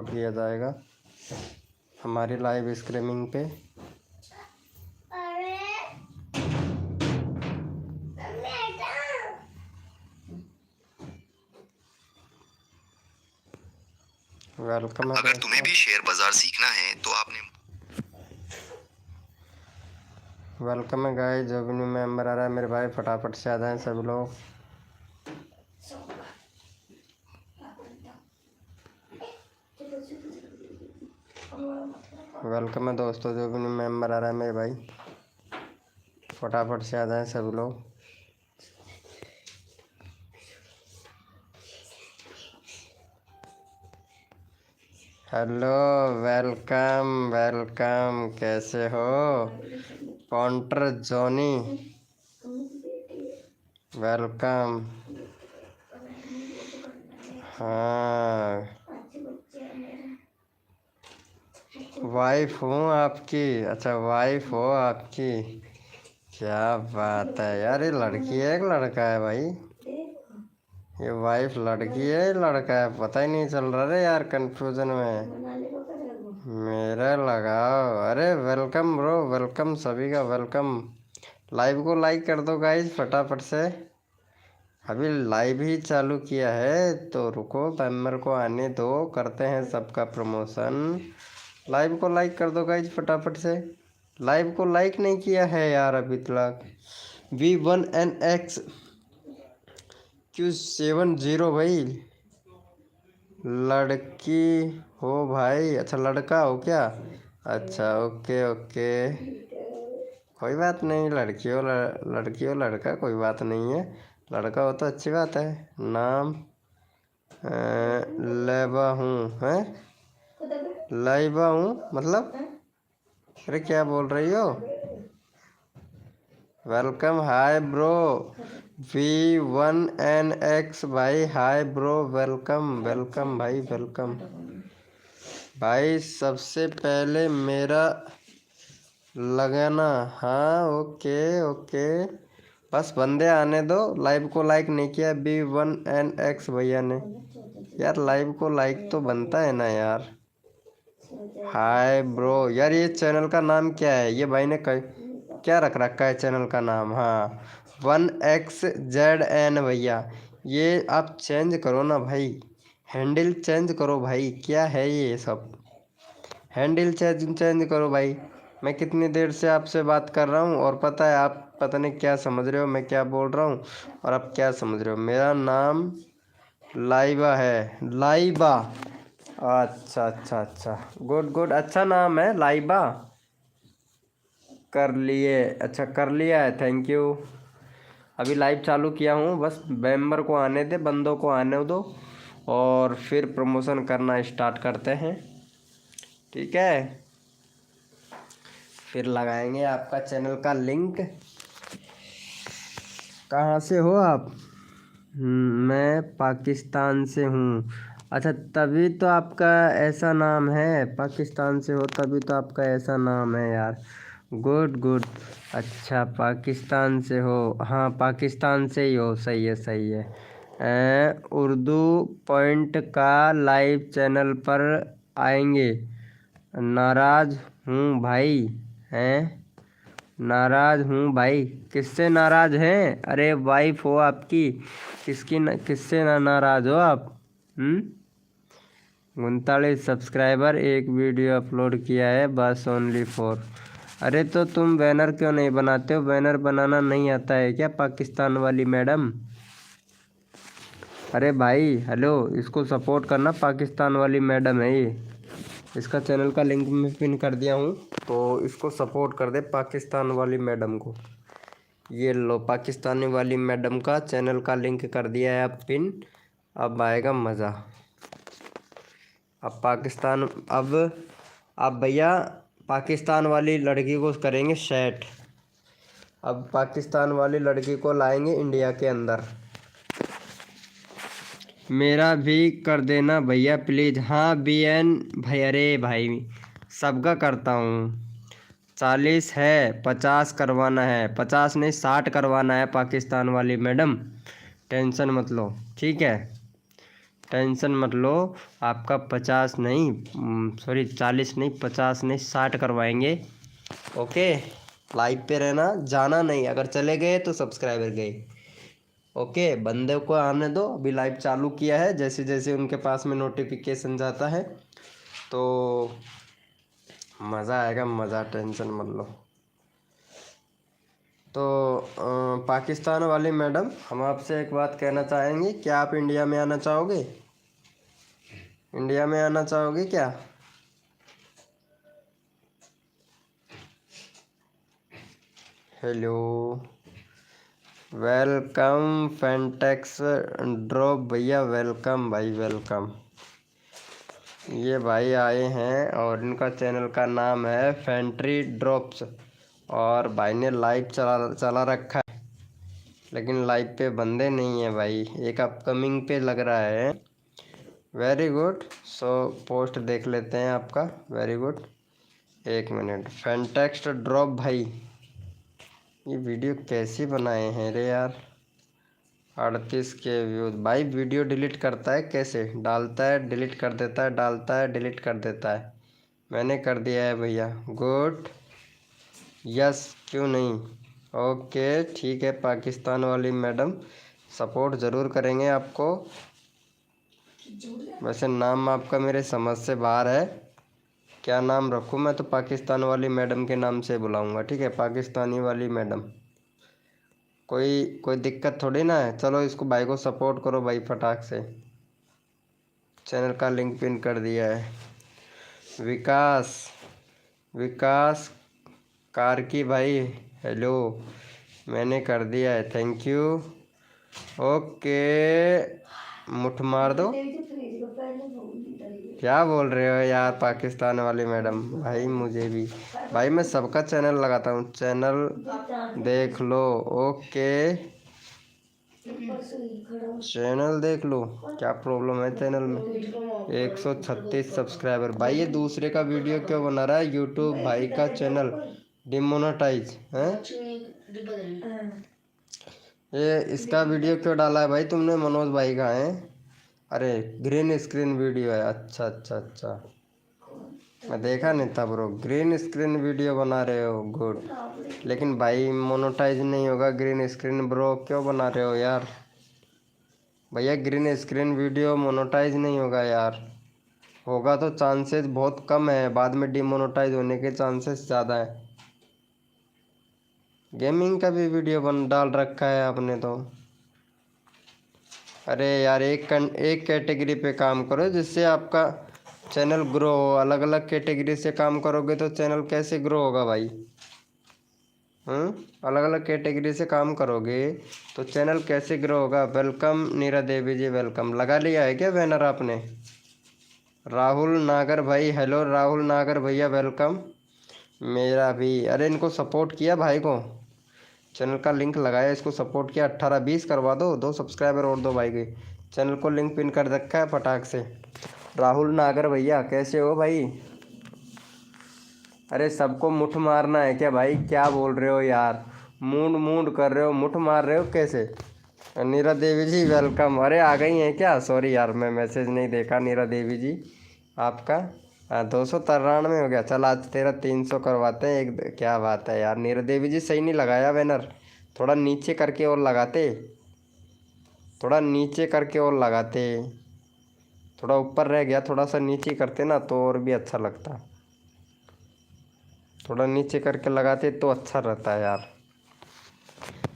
किया जाएगा हमारी लाइव स्ट्रीमिंग पे। वेलकम है अगर तुम्हें भी शेयर बाजार सीखना है तो आपने वेलकम है गाइस। जो भी न्यू मेंबर आ रहा है मेरे भाई फटाफट से आ जाएं सब लोग। वेलकम है दोस्तों, जो भी न्यू मेंबर आ रहा है मेरे भाई फटाफट से आ जाएं सब लोग। हेलो, वेलकम वेलकम, कैसे हो पॉन्टर जॉनी? वेलकम। हाँ, वाइफ हूँ आपकी। अच्छा, वाइफ हो आपकी, क्या बात है यार। ये लड़की है कि लड़का है भाई? ये वाइफ लड़की है लड़का है, पता ही नहीं चल रहा रे यार, कंफ्यूजन में मेरा लगाओ। अरे वेलकम ब्रो, वेलकम सभी का वेलकम। लाइव को लाइक कर दो गाइज फटाफट से। अभी लाइव ही चालू किया है तो रुको, मेंबर को आने दो, करते हैं सबका प्रमोशन। लाइव को लाइक कर दो गाइज फटाफट से। लाइव को लाइक नहीं किया है यार अभी तक। V1NX Q70 भाई, लड़की हो भाई? अच्छा लड़का हो क्या? अच्छा ओके ओके, कोई बात नहीं। लड़की हो लड़का कोई बात नहीं है। लड़का हो तो अच्छी बात है। नाम लेबा हूँ है? लाइबा हूँ मतलब? अरे क्या बोल रही हो? Welcome, hi bro. V1NX भाई, हाय ब्रो, वेलकम वेलकम भाई, वेलकम भाई। सबसे पहले मेरा लगाना, हाँ ओके ओके, बस बंदे आने दो। लाइव को लाइक नहीं किया V1NX भैया ने यार। लाइव को लाइक तो बनता है ना यार। हाय ब्रो यार, ये चैनल का नाम क्या है? ये भाई ने क्या रख रखा है चैनल का नाम? हाँ, 1XZN भैया। ये आप चेंज करो ना भाई, हैंडल चेंज करो भाई। क्या है ये सब? हैंडल चेंज करो भाई। मैं कितनी देर से आपसे बात कर रहा हूँ और पता है आप पता नहीं क्या समझ रहे हो मैं क्या बोल रहा हूँ और आप क्या समझ रहे हो। मेरा नाम लाइबा है, लाइबा। अच्छा अच्छा अच्छा, गुड गुड, अच्छा नाम है लाइबा। कर लिए? अच्छा कर लिया है, थैंक यू। अभी लाइव चालू किया हूँ, बस मेंबर को आने दे, बंदों को आने दो और फिर प्रमोशन करना स्टार्ट करते हैं, ठीक है? फिर लगाएंगे आपका चैनल का लिंक। कहाँ से हो आप? मैं पाकिस्तान से हूँ। अच्छा, तभी तो आपका ऐसा नाम है। पाकिस्तान से हो तभी तो आपका ऐसा नाम है यार। Good good. अच्छा पाकिस्तान से हो? हाँ पाकिस्तान से ही हो, सही है सही है। उर्दू पॉइंट का लाइव चैनल पर आएंगे। नाराज़ हूँ भाई। हैं? नाराज़ हूँ भाई? किससे नाराज़ हैं? अरे वाइफ हो आपकी, किससे नाराज़ हो आप? 39 सब्सक्राइबर, एक वीडियो अपलोड किया है बस, ओनली 4। अरे तो तुम बैनर क्यों नहीं बनाते हो? बैनर बनाना नहीं आता है क्या पाकिस्तान वाली मैडम? अरे भाई हेलो, इसको सपोर्ट करना, पाकिस्तान वाली मैडम है ये। इसका चैनल का लिंक मैं पिन कर दिया हूँ, तो इसको सपोर्ट कर दे पाकिस्तान वाली मैडम को। ये लो, पाकिस्तानी वाली मैडम का चैनल का लिंक कर दिया है अब पिन। अब आएगा मज़ा। अब पाकिस्तान, अब भैया पाकिस्तान वाली लड़की को करेंगे सेट। अब पाकिस्तान वाली लड़की को लाएंगे इंडिया के अंदर। मेरा भी कर देना भैया प्लीज़। हाँ BN भाई, अरे भाई सबका करता हूँ। 40 है, 50 करवाना है। 50 नहीं 60 करवाना है पाकिस्तान वाली मैडम, टेंशन मत लो, ठीक है? टेंशन मत लो, आपका 50 नहीं सॉरी 40 नहीं 50 नहीं 60 करवाएंगे। ओके, लाइव पे रहना, जाना नहीं, अगर चले गए तो सब्सक्राइबर गए। ओके, बंदे को आने दो, अभी लाइव चालू किया है, जैसे जैसे उनके पास में नोटिफिकेशन जाता है तो मज़ा आएगा, मज़ा, टेंशन मत लो। तो पाकिस्तान वाली मैडम, हम आपसे एक बात कहना चाहेंगे, क्या आप इंडिया में आना चाहोगे? इंडिया में आना चाहोगे क्या? हेलो, वेलकम फेंटेक्स ड्रॉप भैया, वेलकम भाई वेलकम। ये भाई आए हैं और इनका चैनल का नाम है फैंट्री ड्रॉप्स, और भाई ने लाइव चला रखा है, लेकिन लाइव पे बंदे नहीं है भाई, एक अपकमिंग पे लग रहा है। वेरी गुड, सो पोस्ट देख लेते हैं आपका, वेरी गुड। एक मिनट, फैंटेक्स्ट ड्रॉप भाई, ये वीडियो कैसी बनाए हैं रे यार, 38 के व्यूज। भाई वीडियो डिलीट करता है कैसे? डालता है डिलीट कर देता है, डालता है डिलीट कर देता है। मैंने कर दिया है भैया, गुड, यस, क्यों नहीं। ओके ठीक है, पाकिस्तान वाली मैडम, सपोर्ट ज़रूर करेंगे आपको। वैसे नाम आपका मेरे समझ से बाहर है, क्या नाम रखूँ मैं? तो पाकिस्तान वाली मैडम के नाम से बुलाऊंगा, ठीक है, पाकिस्तानी वाली मैडम। कोई दिक्कत थोड़ी ना है। चलो इसको, भाई को सपोर्ट करो भाई फटाक से, चैनल का लिंक पिन कर दिया है। विकास विकास कारकी भाई, हेलो, मैंने कर दिया है, थैंक यू। ओके, मुठ मार दो। क्या बोल रहे हो यार पाकिस्तान वाली मैडम? भाई मुझे भी, भाई मैं सबका चैनल लगाता हूँ, चैनल देख लो। ओके, चैनल देख लो, क्या प्रॉब्लम है चैनल में? 136 सब्सक्राइबर। भाई ये दूसरे का वीडियो क्यों बना रहा है? यूट्यूब भाई का चैनल डिमोनेटाइज है। ये इसका वीडियो क्यों डाला है भाई तुमने? मनोज भाई का है? अरे ग्रीन स्क्रीन वीडियो है, अच्छा अच्छा अच्छा, मैं देखा नहीं था ब्रो, ग्रीन स्क्रीन वीडियो बना रहे हो, गुड। लेकिन भाई मोनेटाइज नहीं होगा ग्रीन स्क्रीन ब्रो, क्यों बना रहे हो यार? भैया ग्रीन स्क्रीन वीडियो मोनेटाइज नहीं होगा यार, होगा तो चांसेस बहुत कम है, बाद में डिमोनेटाइज होने के चांसेस ज़्यादा है। गेमिंग का भी वीडियो डाल रखा है आपने तो। अरे यार एक कैटेगरी पे काम करो जिससे आपका चैनल ग्रो हो, अलग अलग कैटेगरी से काम करोगे तो चैनल कैसे ग्रो होगा भाई? अलग अलग कैटेगरी से काम करोगे तो चैनल कैसे ग्रो होगा? वेलकम नीरा देवी जी, वेलकम। लगा लिया है क्या बैनर आपने? राहुल नागर भाई, हेलो राहुल नागर भैया, वेलकम। मेरा भी, अरे इनको सपोर्ट किया भाई को, चैनल का लिंक लगाया, इसको सपोर्ट किया, 18-20 करवा दो, 2 सब्सक्राइबर और दो भाई के। चैनल को लिंक पिन कर रखा है फटाक से। राहुल नागर भैया कैसे हो भाई? अरे सबको मुठ मारना है क्या भाई? क्या बोल रहे हो यार, मूड कर रहे हो, मुठ मार रहे हो कैसे? नीरा देवी जी वेलकम। अरे आ गई हैं क्या? सॉरी यार मैं मैसेज नहीं देखा। नीरा देवी जी आपका 293 हो गया, चल आज तेरा 300 करवाते हैं एक। क्या बात है यार, नीरा देवी जी सही नहीं लगाया बैनर, थोड़ा नीचे करके और लगाते, थोड़ा नीचे करके और लगाते, थोड़ा ऊपर रह गया, थोड़ा सा नीचे करते ना तो और भी अच्छा लगता, थोड़ा नीचे करके लगाते तो अच्छा रहता है यार।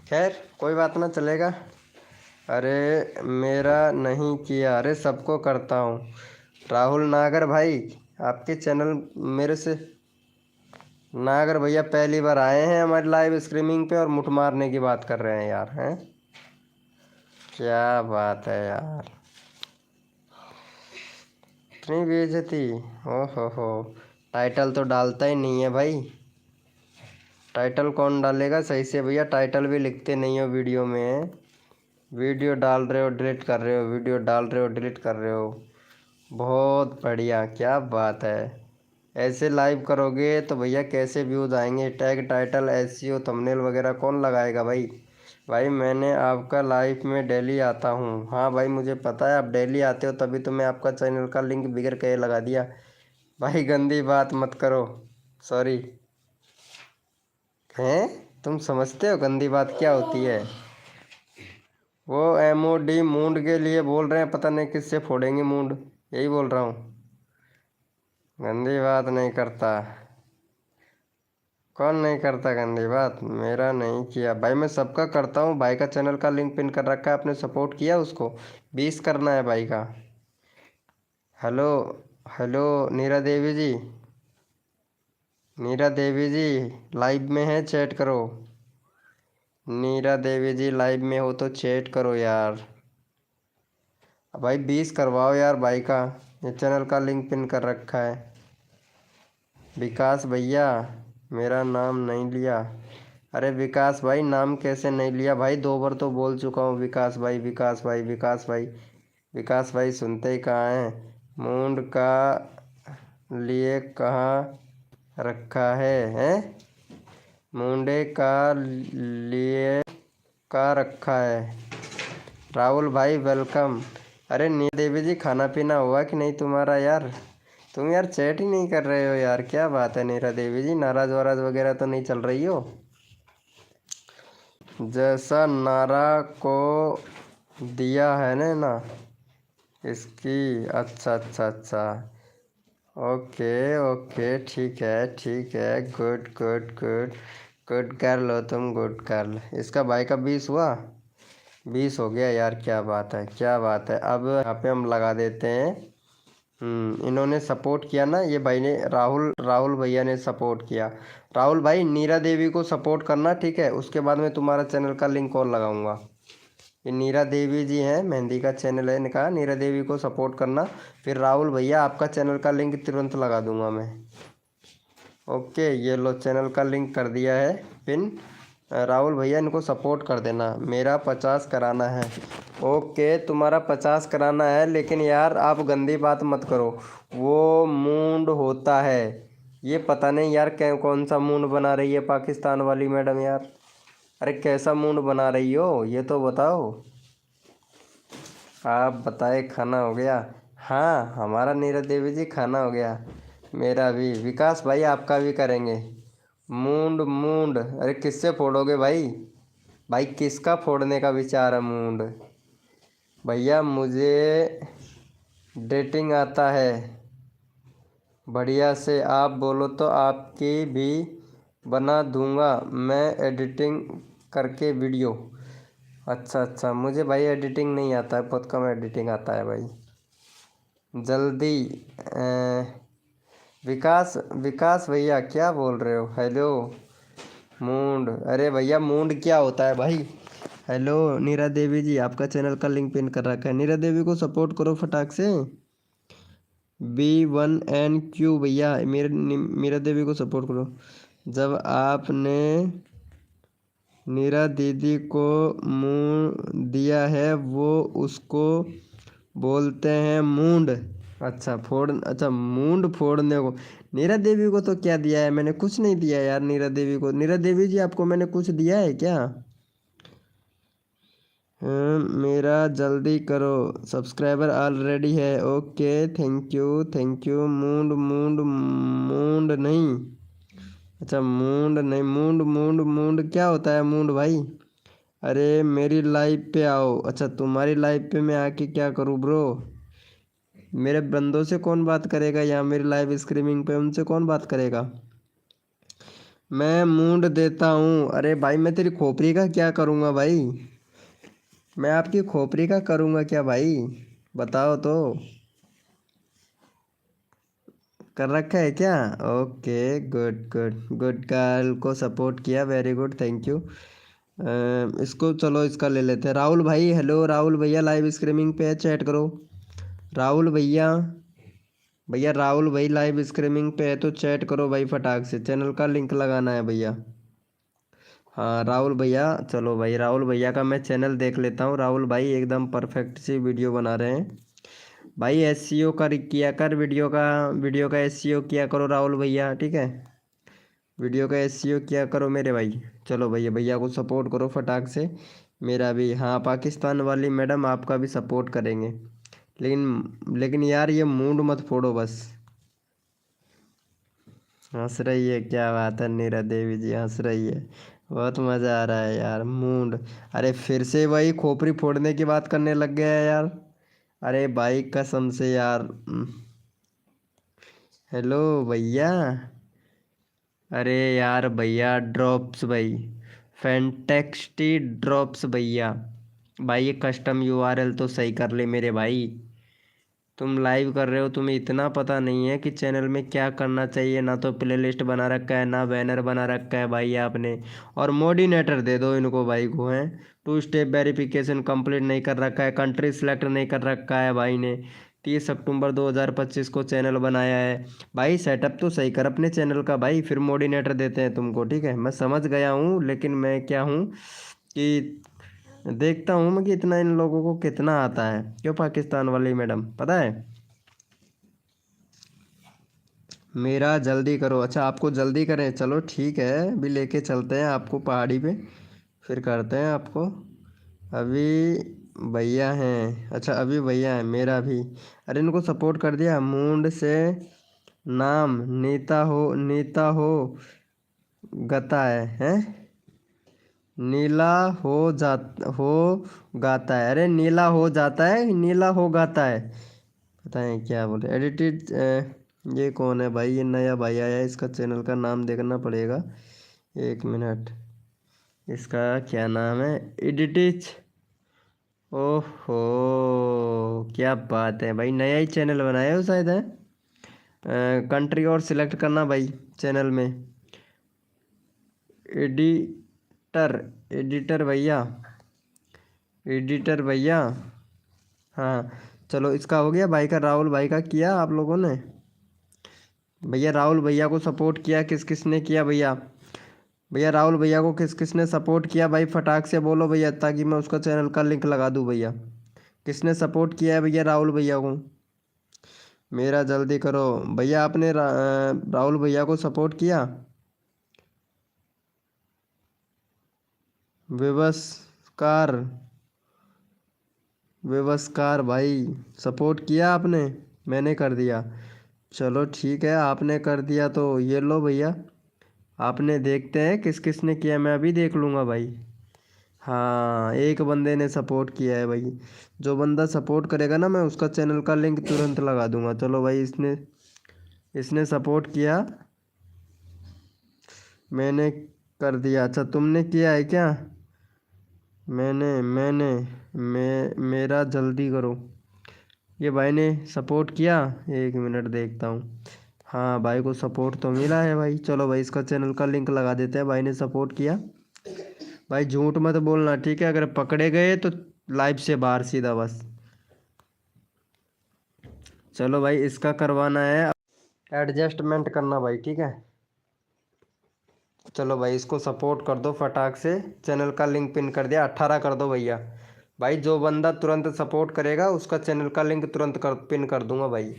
खैर कोई बात ना, चलेगा। अरे मेरा नहीं किया, अरे सबको करता हूँ। राहुल नागर भाई आपके चैनल मेरे से, नागर भैया पहली बार आए हैं हमारी लाइव स्ट्रीमिंग पे और मुठ मारने की बात कर रहे हैं यार, हैं? क्या बात है यार, इतनी बेइज्जती, हो, टाइटल तो डालता ही नहीं है भाई, टाइटल कौन डालेगा सही से भैया? टाइटल भी लिखते नहीं हो वीडियो में, वीडियो डाल रहे हो डिलीट कर रहे हो, वीडियो डाल रहे हो डिलीट कर रहे हो, बहुत बढ़िया, क्या बात है। ऐसे लाइव करोगे तो भैया कैसे व्यूज़ आएंगे? टैग टाइटल एसईओ थंबनेल वगैरह कौन लगाएगा भाई? भाई मैंने आपका लाइफ में डेली आता हूँ। हाँ भाई मुझे पता है आप डेली आते हो, तभी तो मैं आपका चैनल का लिंक बिगड़ के लगा दिया। भाई गंदी बात मत करो, सॉरी। हैं, तुम समझते हो गंदी बात क्या होती है? वो MOD मूंड के लिए बोल रहे हैं, पता नहीं किससे फोड़ेंगे मूंड, यही बोल रहा हूँ। गंदी बात नहीं करता। कौन नहीं करता गंदी बात? मेरा नहीं किया भाई, मैं सबका करता हूँ। भाई का चैनल का लिंक पिन कर रखा है, आपने सपोर्ट किया उसको। 20 करना है भाई का। हेलो, हेलो नीरा देवी जी, नीरा देवी जी लाइव में है, चैट करो। नीरा देवी जी लाइव में हो तो चैट करो यार। भाई 20 करवाओ यार भाई का, ये चैनल का लिंक पिन कर रखा है। विकास भैया, मेरा नाम नहीं लिया। अरे विकास भाई नाम कैसे नहीं लिया भाई? 2 बार तो बोल चुका हूँ विकास भाई, विकास भाई, विकास भाई। विकास भाई सुनते ही कहाँ हैं? मूंड का लिए कहाँ रखा है? मुंडे का लिए का रखा है। राहुल भाई वेलकम। अरे नीला देवी जी खाना पीना हुआ कि नहीं तुम्हारा यार? तुम यार चैट ही नहीं कर रहे हो यार, क्या बात है नीरा देवी जी? नाराज वाराज वगैरह तो नहीं चल रही हो? जैसा नारा को दिया है ना इसकी। अच्छा अच्छा अच्छा, ओके ओके, ठीक है ठीक है, good good good. Good girl हो तुम, गुड गर्ल। इसका भाई का 20 हुआ, 20 हो गया यार, क्या बात है क्या बात है। अब यहाँ पे हम लगा देते हैं। इन्होंने सपोर्ट किया ना, ये भाई ने, राहुल राहुल भैया ने सपोर्ट किया। राहुल भाई नीरा देवी को सपोर्ट करना, ठीक है? उसके बाद मैं तुम्हारा चैनल का लिंक और लगाऊंगा। ये नीरा देवी जी हैं, मेहंदी का चैनल है इनका। नीरा देवी को सपोर्ट करना। फिर राहुल भैया आपका चैनल का लिंक तुरंत लगा दूंगा मैं। ओके, ये लो चैनल का लिंक कर दिया है पिन। राहुल भैया इनको सपोर्ट कर देना। मेरा 50 कराना है। ओके तुम्हारा 50 कराना है, लेकिन यार आप गंदी बात मत करो। वो मूंड होता है, ये पता नहीं यार कौन सा मूंड बना रही है पाकिस्तान वाली मैडम यार। अरे कैसा मूंड बना रही हो ये तो बताओ। आप बताए खाना हो गया? हाँ हमारा नीरज देवी जी खाना हो गया। मेरा भी। विकास भाई आपका भी करेंगे। मूंड मूंड, अरे किससे फोड़ोगे भाई? भाई किसका फोड़ने का विचार है मूंड? भैया मुझे डेटिंग आता है बढ़िया से, आप बोलो तो आपकी भी बना दूंगा मैं एडिटिंग करके वीडियो। अच्छा अच्छा, मुझे भाई एडिटिंग नहीं आता है, बहुत कम एडिटिंग आता है भाई। जल्दी विकास, विकास भैया क्या बोल रहे हो? हेलो मूंड, अरे भैया मूंड क्या होता है भाई? हेलो नीरा देवी जी, आपका चैनल का लिंक पिन कर रखा है, नीरा देवी को सपोर्ट करो फटाक से। B1NQ भैया मेरे मीरा देवी को सपोर्ट करो। जब आपने नीरा दीदी को मुंह दिया है वो उसको बोलते हैं मूंड। अच्छा फोड़, अच्छा मूंड फोड़ने को। नीरा देवी को तो क्या दिया है मैंने? कुछ नहीं दिया यार नीरा देवी को। नीरा देवी जी आपको मैंने कुछ दिया है क्या? मेरा जल्दी करो, सब्सक्राइबर ऑलरेडी है। Okay thank you thank you. मूंड मूंड मूंड नहीं, अच्छा मूंड नहीं, मूंड मूंड मूंड क्या होता है मूंड भाई? अरे मेरी लाइव पे आओ। अच्छा तुम्हारी लाइव पे मैं आके क्या करूँ ब्रो? मेरे बंदों से कौन बात करेगा यहाँ मेरी लाइव स्ट्रीमिंग पे? उनसे कौन बात करेगा? मैं मूंड देता हूँ। अरे भाई मैं तेरी खोपड़ी का क्या करूँगा भाई? मैं आपकी खोपड़ी का करूँगा क्या भाई? बताओ तो। कर रखा है क्या? Okay good good good, girl को सपोर्ट किया, वेरी गुड थैंक यू। इसको चलो इसका ले लेते हैं। राहुल भाई, हेलो राहुल भैया लाइव स्ट्रीमिंग पे है, चैट करो। राहुल भैया, भैया राहुल भाई लाइव स्ट्रीमिंग पे है तो चैट करो भाई फटाक से, चैनल का लिंक लगाना है भैया। हाँ राहुल भैया, चलो भाई राहुल भैया का मैं चैनल देख लेता हूँ। राहुल भाई एकदम परफेक्ट सी वीडियो बना रहे हैं भाई। SEO कर किया कर वीडियो का, वीडियो का SEO किया करो राहुल भैया, ठीक है? वीडियो का एसईओ किया करो मेरे भाई। चलो भैया, भैया को सपोर्ट करो फटाक से। मेरा भी, हाँ पाकिस्तान वाली मैडम आपका भी सपोर्ट करेंगे। लेकिन लेकिन यार ये मूड मत फोड़ो बस। हंस रही है, क्या बात है नीरा देवी जी, हंस रही है। बहुत मज़ा आ रहा है यार, मूड। अरे फिर से वही खोपड़ी फोड़ने की बात करने लग गया है यार। अरे भाई कसम से यार। हेलो भैया। अरे यार भैया, ड्रॉप्स भाई, फैंटेक्स्टी ड्रॉप्स भैया। भाई ये कस्टम यूआरएल तो सही कर ले मेरे भाई। तुम लाइव कर रहे हो, तुम्हें इतना पता नहीं है कि चैनल में क्या करना चाहिए। ना तो प्लेलिस्ट बना रखा है, ना बैनर बना रखा है भाई आपने। और मोडिनेटर दे दो इनको भाई को, हैं। 2 स्टेप वेरिफिकेशन कंप्लीट नहीं कर रखा है, कंट्री सेलेक्ट नहीं कर रखा है भाई ने। 30 अक्टूबर 2025 को चैनल बनाया है। भाई सेटअप तो सही कर अपने चैनल का भाई, फिर मोडिनेटर देते हैं तुमको, ठीक है। मैं समझ गया हूँ, लेकिन मैं क्या हूँ कि देखता हूँ मैं कि इतना इन लोगों को कितना आता है। क्यों पाकिस्तान वाली मैडम, पता है। मेरा जल्दी करो, अच्छा आपको जल्दी करें, चलो ठीक है, अभी लेके चलते हैं आपको पहाड़ी पे। फिर करते हैं आपको। अभी भैया हैं, अच्छा अभी भैया हैं मेरा भी। अरे इनको सपोर्ट कर दिया। मूंड से नाम नीता हो गता है। नीला हो गाता है। अरे नीला हो जाता है, नीला हो गाता है। पता है क्या बोले, एडिटेड। ये कौन है भाई, ये नया भाई आया है, इसका चैनल का नाम देखना पड़ेगा। 1 मिनट। इसका क्या नाम है, एडिटिच। ओहो, क्या बात है भाई, नया ही चैनल बनाया हो शायद, है। कंट्री और सिलेक्ट करना भाई चैनल में। एडिटर, एडिटर भैया, एडिटर भैया। हाँ चलो, इसका हो गया भाई का, राहुल भाई का किया आप लोगों ने। भैया राहुल भैया को सपोर्ट किया, किस किस ने किया भैया। भैया राहुल भैया को किस किस ने सपोर्ट किया भाई, फटाक से बोलो भैया, ताकि मैं उसका चैनल का लिंक लगा दूँ भैया। किसने सपोर्ट किया है भैया राहुल भैया को। मेरा जल्दी करो भैया, आपने राहुल भैया को सपोर्ट किया। विवस्कार, विवस्कार भाई, सपोर्ट किया आपने। मैंने कर दिया। चलो ठीक है, आपने कर दिया तो ये लो भैया। आपने, देखते हैं किस किस ने किया, मैं अभी देख लूँगा भाई। हाँ एक बंदे ने सपोर्ट किया है भाई। जो बंदा सपोर्ट करेगा ना, मैं उसका चैनल का लिंक तुरंत लगा दूंगा। चलो भाई, इसने इसने सपोर्ट किया। मैंने कर दिया। अच्छा तुमने किया है क्या। मैंने मेरा जल्दी करो। ये भाई ने सपोर्ट किया। 1 मिनट देखता हूँ। हाँ भाई को सपोर्ट तो मिला है भाई। चलो भाई, इसका चैनल का लिंक लगा देते हैं, भाई ने सपोर्ट किया। भाई झूठ मत बोलना, ठीक है। अगर पकड़े गए तो लाइव से बाहर सीधा बस। चलो भाई, इसका करवाना है एडजस्टमेंट करना भाई, ठीक है। चलो भाई, इसको सपोर्ट कर दो फटाक से। चैनल का लिंक पिन कर दिया, 18 कर दो भैया। भाई जो बंदा तुरंत सपोर्ट करेगा, उसका चैनल का लिंक तुरंत पिन कर दूंगा भाई।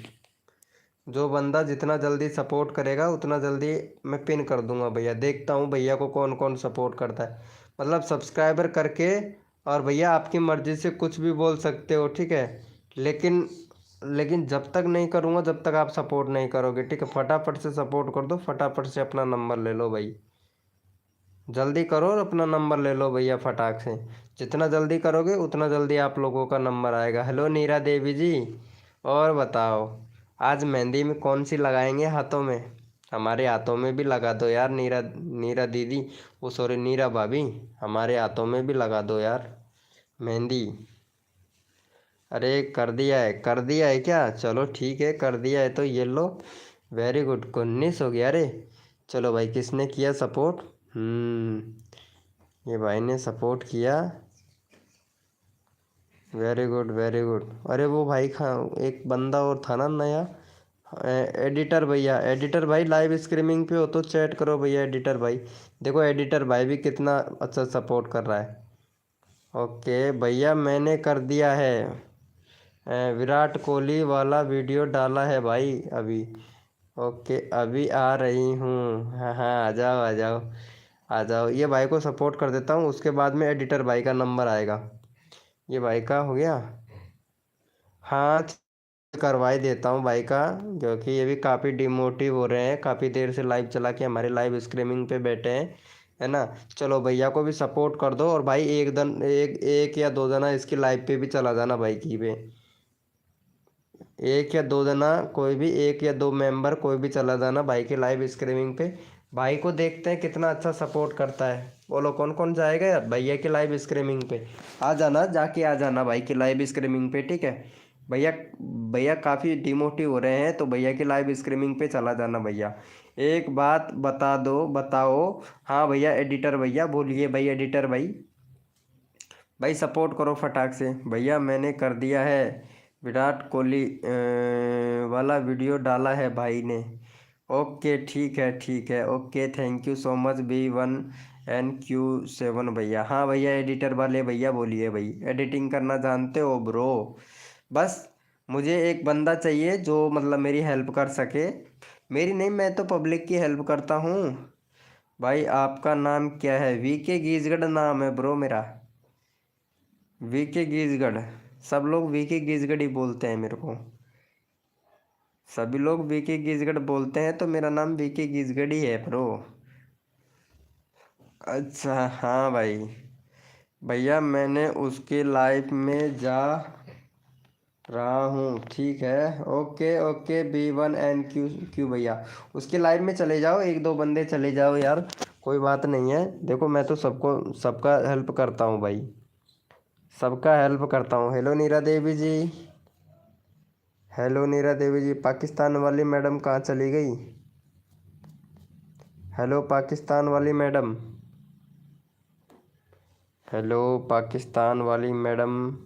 जो बंदा जितना जल्दी सपोर्ट करेगा, उतना जल्दी मैं पिन कर दूंगा भैया। देखता हूँ भैया को कौन कौन सपोर्ट करता है, मतलब सब्सक्राइबर करके। और भैया आपकी मर्ज़ी से कुछ भी बोल सकते हो, ठीक है। लेकिन लेकिन जब तक नहीं करूँगा, जब तक आप सपोर्ट नहीं करोगे, ठीक है। फटाफट से सपोर्ट कर दो, फटाफट से अपना नंबर ले लो भाई। जल्दी करो और अपना नंबर ले लो भैया फटाक से। जितना जल्दी करोगे, उतना जल्दी आप लोगों का नंबर आएगा। हेलो नीरा देवी जी, और बताओ, आज मेहंदी में कौन सी लगाएंगे हाथों में। हमारे हाथों में भी लगा दो यार, नीरा नीरा दीदी, वो सॉरी नीरा भाभी, हमारे हाथों में भी लगा दो यार मेहंदी। अरे कर दिया है, कर दिया है क्या, चलो ठीक है, कर दिया है तो ये लो। वेरी गुड, 19 हो गया रे। चलो भाई, किसने किया सपोर्ट। ये भाई ने सपोर्ट किया। Very good very good. अरे वो भाई एक बंदा और था ना नया, एडिटर भैया, एडिटर भाई लाइव स्ट्रीमिंग पे हो तो चैट करो भैया एडिटर भाई। देखो एडिटर भाई भी कितना अच्छा सपोर्ट कर रहा है। ओके भैया, मैंने कर दिया है। विराट कोहली वाला वीडियो डाला है भाई अभी। ओके अभी आ रही हूँ। हाँ हाँ, आ जाओ आ जाओ आ जाओ। ये भाई को सपोर्ट कर देता हूँ, उसके बाद में एडिटर भाई का नंबर आएगा। ये भाई का हो गया। हाँ, करवा ही देता हूँ भाई का, क्योंकि ये भी काफ़ी डिमोटिव हो रहे हैं, काफ़ी देर से लाइव चला के हमारे लाइव स्ट्रीमिंग पे बैठे हैं, है ना। चलो भैया को भी सपोर्ट कर दो, और भाई एक एक या दो जना इसकी लाइव पे भी चला जाना भाई की पे। एक या दो जना, कोई भी एक या दो मेंबर कोई भी चला जाना भाई के लाइव स्ट्रीमिंग पे। भाई को देखते हैं कितना अच्छा सपोर्ट करता है। बोलो कौन कौन जाएगा यार भैया की लाइव स्ट्रीमिंग पे। आ जाना, जाके आ जाना भाई की लाइव स्ट्रीमिंग पे, ठीक है। भैया भैया काफ़ी डिमोटिव हो रहे हैं, तो भैया की लाइव स्ट्रीमिंग पे चला जाना भैया। एक बात बता दो, बताओ। हाँ भैया, एडिटर भैया बोलिए भाई, एडिटर भाई। भाई सपोर्ट करो फटाक से भैया, मैंने कर दिया है। विराट कोहली वाला वीडियो डाला है भाई ने। ओके ठीक है, okay thank you so much B1NQ7 भैया। हाँ भैया, एडिटर वाले भैया बोलिए भाई, एडिटिंग करना जानते हो ब्रो। बस मुझे एक बंदा चाहिए जो मतलब मेरी हेल्प कर सके। मेरी नहीं, मैं तो पब्लिक की हेल्प करता हूँ। भाई आपका नाम क्या है? VK गीजगढ़ नाम है ब्रो मेरा। VK गीजगढ़। सब लोग VK गीजगढ़ ही बोलते हैं मेरे को। सभी लोग VK गीजगढ़ बोलते हैं, तो मेरा नाम VK गीजगढ़ ही है ब्रो। अच्छा हाँ भाई। भैया मैंने उसके लाइफ में जा रहा हूँ, ठीक है। ओके ओके B1NQ भैया, उसके लाइव में चले जाओ, एक दो बंदे चले जाओ यार। कोई बात नहीं है, देखो मैं तो सबको सबका हेल्प करता हूँ भाई, सबका हेल्प करता हूँ। हेलो नीरा देवी जी। हेलो नीरा देवी जी। पाकिस्तान वाली मैडम कहाँ चली गई? हेलो पाकिस्तान वाली मैडम। हेलो पाकिस्तान वाली मैडम।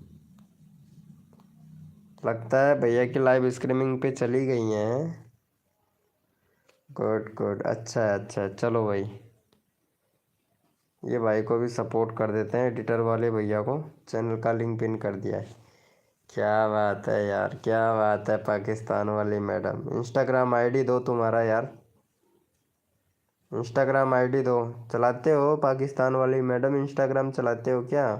लगता है भैया की लाइव स्ट्रीमिंग पे चली गई हैं। गुड गुड, अच्छा है अच्छा है। चलो भाई, ये भाई को भी सपोर्ट कर देते हैं, एडिटर वाले भैया को चैनल का लिंक पिन कर दिया है। क्या बात है यार, क्या बात है पाकिस्तान वाली मैडम। इंस्टाग्राम आईडी दो तुम्हारा यार, इंस्टाग्राम आईडी दो। चलाते हो पाकिस्तान वाली मैडम, इंस्टाग्राम चलाते हो क्या?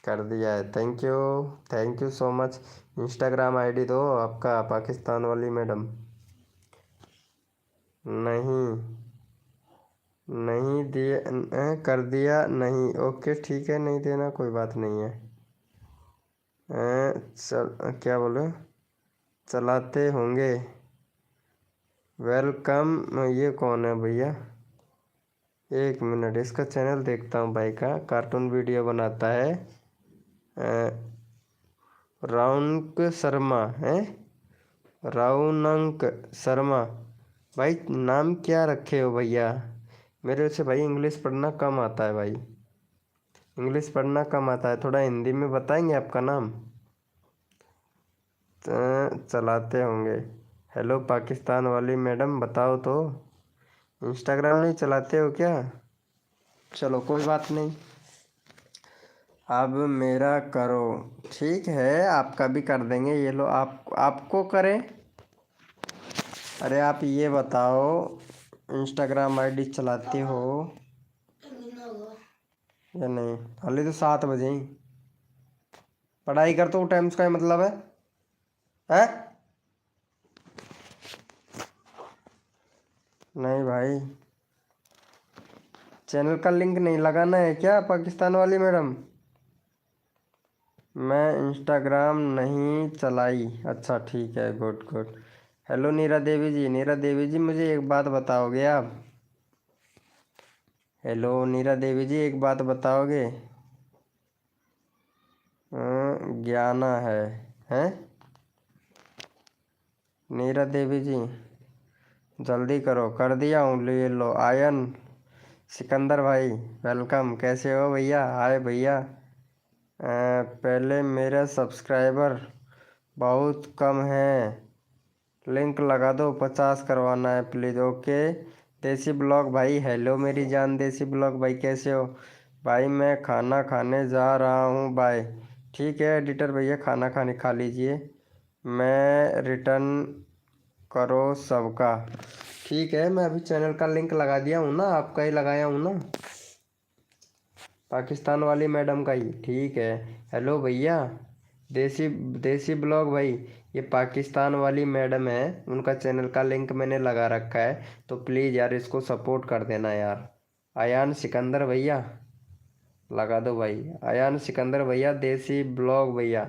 कर दिया है, thank you so much. Instagram ID दो आपका, पाकिस्तान वाली मैडम। नहीं, नहीं दिए कर दिया नहीं। ओके ठीक है, नहीं देना कोई बात नहीं है। चल क्या बोले, चलाते होंगे। वेलकम। ये कौन है भैया? एक मिनट, इसका चैनल देखता हूँ भाई का, कार्टून वीडियो बनाता है। राउनक शर्मा है, राउनक शर्मा। भाई नाम क्या रखे हो भैया? मेरे से भाई इंग्लिश पढ़ना कम आता है भाई, इंग्लिश पढ़ना कम आता है, थोड़ा हिंदी में बताएंगे आपका नाम? चलाते होंगे। हेलो पाकिस्तान वाली मैडम बताओ तो, इंस्टाग्राम नहीं चलाते हो क्या? चलो कोई बात नहीं, अब मेरा करो। ठीक है, आपका भी कर देंगे। ये लो, आपको करें। अरे आप ये बताओ, इंस्टाग्राम आईडी चलाते हो या नहीं? हाले तो 7 बजे ही पढ़ाई कर, तो टाइम्स का मतलब है हैं? नहीं भाई, चैनल का लिंक नहीं लगाना है क्या पाकिस्तान वाली मैडम? मैं इंस्टाग्राम नहीं चलाई। अच्छा ठीक है, गुड गुड। हेलो नीरा देवी जी, नीरा देवी जी मुझे एक बात बताओगे आप? हेलो नीरा देवी जी, एक बात बताओगे? ज्ञाना है, हैं? नीरा देवी जी जल्दी करो, कर दिया हूँ, ले लो। आयन सिकंदर भाई वेलकम, कैसे हो भैया? हाय भैया। पहले मेरा सब्सक्राइबर बहुत कम है, लिंक लगा दो, 50 करवाना है प्लीज़। ओके देसी ब्लॉग भाई, हेलो मेरी जान देसी ब्लॉग भाई, कैसे हो भाई? मैं खाना खाने जा रहा हूँ, बाय। ठीक है एडिटर भैया, खाना खाने खा लीजिए, मैं रिटर्न करो सबका। ठीक है, मैं अभी चैनल का लिंक लगा दिया हूँ ना, आपका ही लगाया हूँ ना, पाकिस्तान वाली मैडम का ही। ठीक है। हेलो भैया, देसी देसी ब्लॉग भाई, ये पाकिस्तान वाली मैडम है, उनका चैनल का लिंक मैंने लगा रखा है, तो प्लीज़ यार इसको सपोर्ट कर देना यार। अयान सिकंदर भैया लगा दो भाई, अयान सिकंदर भैया, देसी ब्लॉग भैया,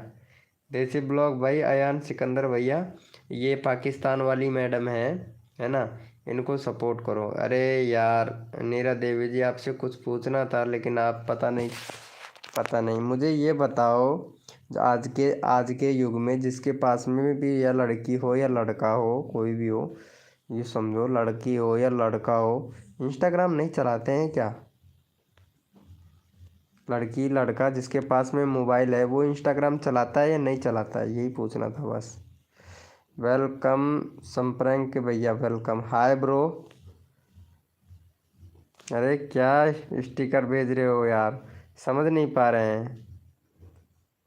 देसी ब्लॉग भाई, अयान सिकंदर भैया, ये पाकिस्तान वाली मैडम है ना, इनको सपोर्ट करो। अरे यार नीरा देवी जी, आपसे कुछ पूछना था लेकिन आप पता नहीं मुझे ये बताओ, आज के युग में जिसके पास में भी या लड़की हो या लड़का हो, कोई भी हो, ये समझो लड़की हो या लड़का हो, इंस्टाग्राम नहीं चलाते हैं क्या? लड़की लड़का जिसके पास में मोबाइल है वो इंस्टाग्राम चलाता है या नहीं चलाता है, यही पूछना था बस। वेलकम संप्रेंक भैया, वेलकम। Hi bro. अरे क्या स्टिकर भेज रहे हो यार, समझ नहीं पा रहे हैं।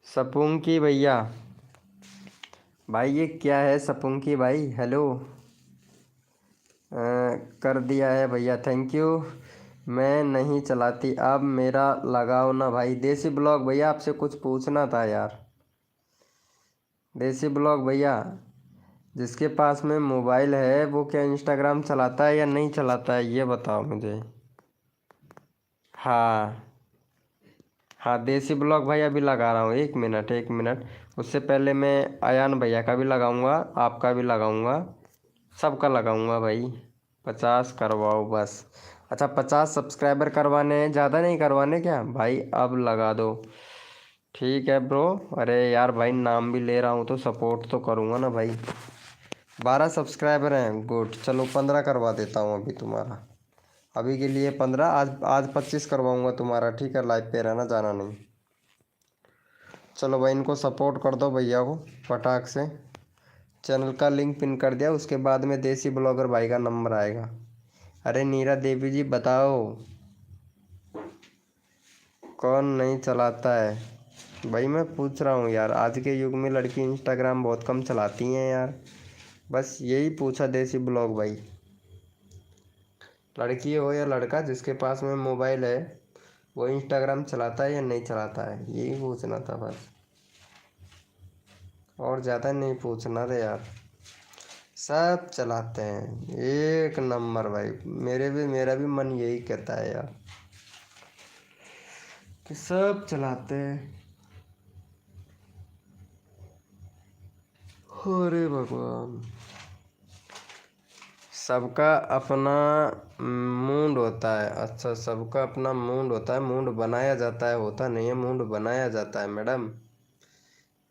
सपुंकी भैया, भाई ये क्या है सपुंकी भाई? हेलो। कर दिया है भैया, थैंक यू। मैं नहीं चलाती, अब मेरा लगाओ ना भाई। देसी ब्लॉग भैया, आपसे कुछ पूछना था यार। देसी ब्लॉग भैया, जिसके पास में मोबाइल है वो क्या इंस्टाग्राम चलाता है या नहीं चलाता है, ये बताओ मुझे। हाँ हाँ, देसी ब्लॉग भाई अभी लगा रहा हूँ, एक मिनट एक मिनट। उससे पहले मैं अयान भैया का भी लगाऊंगा, आपका भी लगाऊंगा, सबका लगाऊंगा भाई। 50 करवाओ बस। अच्छा 50 सब्सक्राइबर करवाने हैं, ज़्यादा नहीं करवाने क्या भाई? अब लगा दो। ठीक है ब्रो। अरे यार भाई नाम भी ले रहा हूँ तो सपोर्ट तो करूँगा ना भाई। 12 सब्सक्राइबर हैं, गुड। चलो 15 करवा देता हूँ अभी तुम्हारा, अभी के लिए 15। आज 25 करवाऊँगा तुम्हारा, ठीक है? लाइव पे रहना, जाना नहीं। चलो भाई इनको सपोर्ट कर दो भैया को फटाक से। चैनल का लिंक पिन कर दिया, उसके बाद में देसी ब्लॉगर भाई का नंबर आएगा। अरे नीरा देवी जी बताओ, कौन नहीं चलाता है भाई? मैं पूछ रहा हूँ यार, आज के युग में लड़की इंस्टाग्राम बहुत कम चलाती हैं यार, बस यही पूछा देसी ब्लॉग भाई। लड़की हो या लड़का जिसके पास में मोबाइल है वो इंस्टाग्राम चलाता है या नहीं चलाता है, यही पूछना था बस, और ज़्यादा नहीं पूछना रे यार। सब चलाते हैं, एक नंबर भाई। मेरा भी मन यही कहता है यार कि सब चलाते हैं। अरे भगवान, सबका अपना मूड होता है। अच्छा, सबका अपना मूड होता है, मूड बनाया जाता है, होता नहीं है, मूड बनाया जाता है मैडम।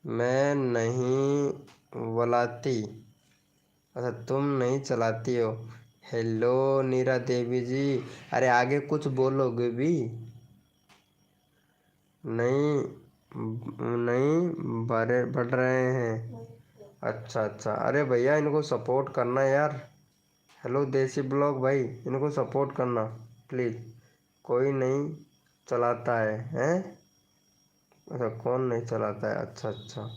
मैं नहीं बुलाती। अच्छा तुम नहीं चलाती हो। हेलो नीरा देवी जी, अरे आगे कुछ बोलोगे भी? नहीं, नहीं बढ़ रहे हैं। अच्छा अच्छा, अरे भैया इनको सपोर्ट करना यार। हेलो देसी ब्लॉग भाई, इनको सपोर्ट करना प्लीज़। कोई नहीं चलाता है? अच्छा कौन नहीं चलाता है, अच्छा अच्छा।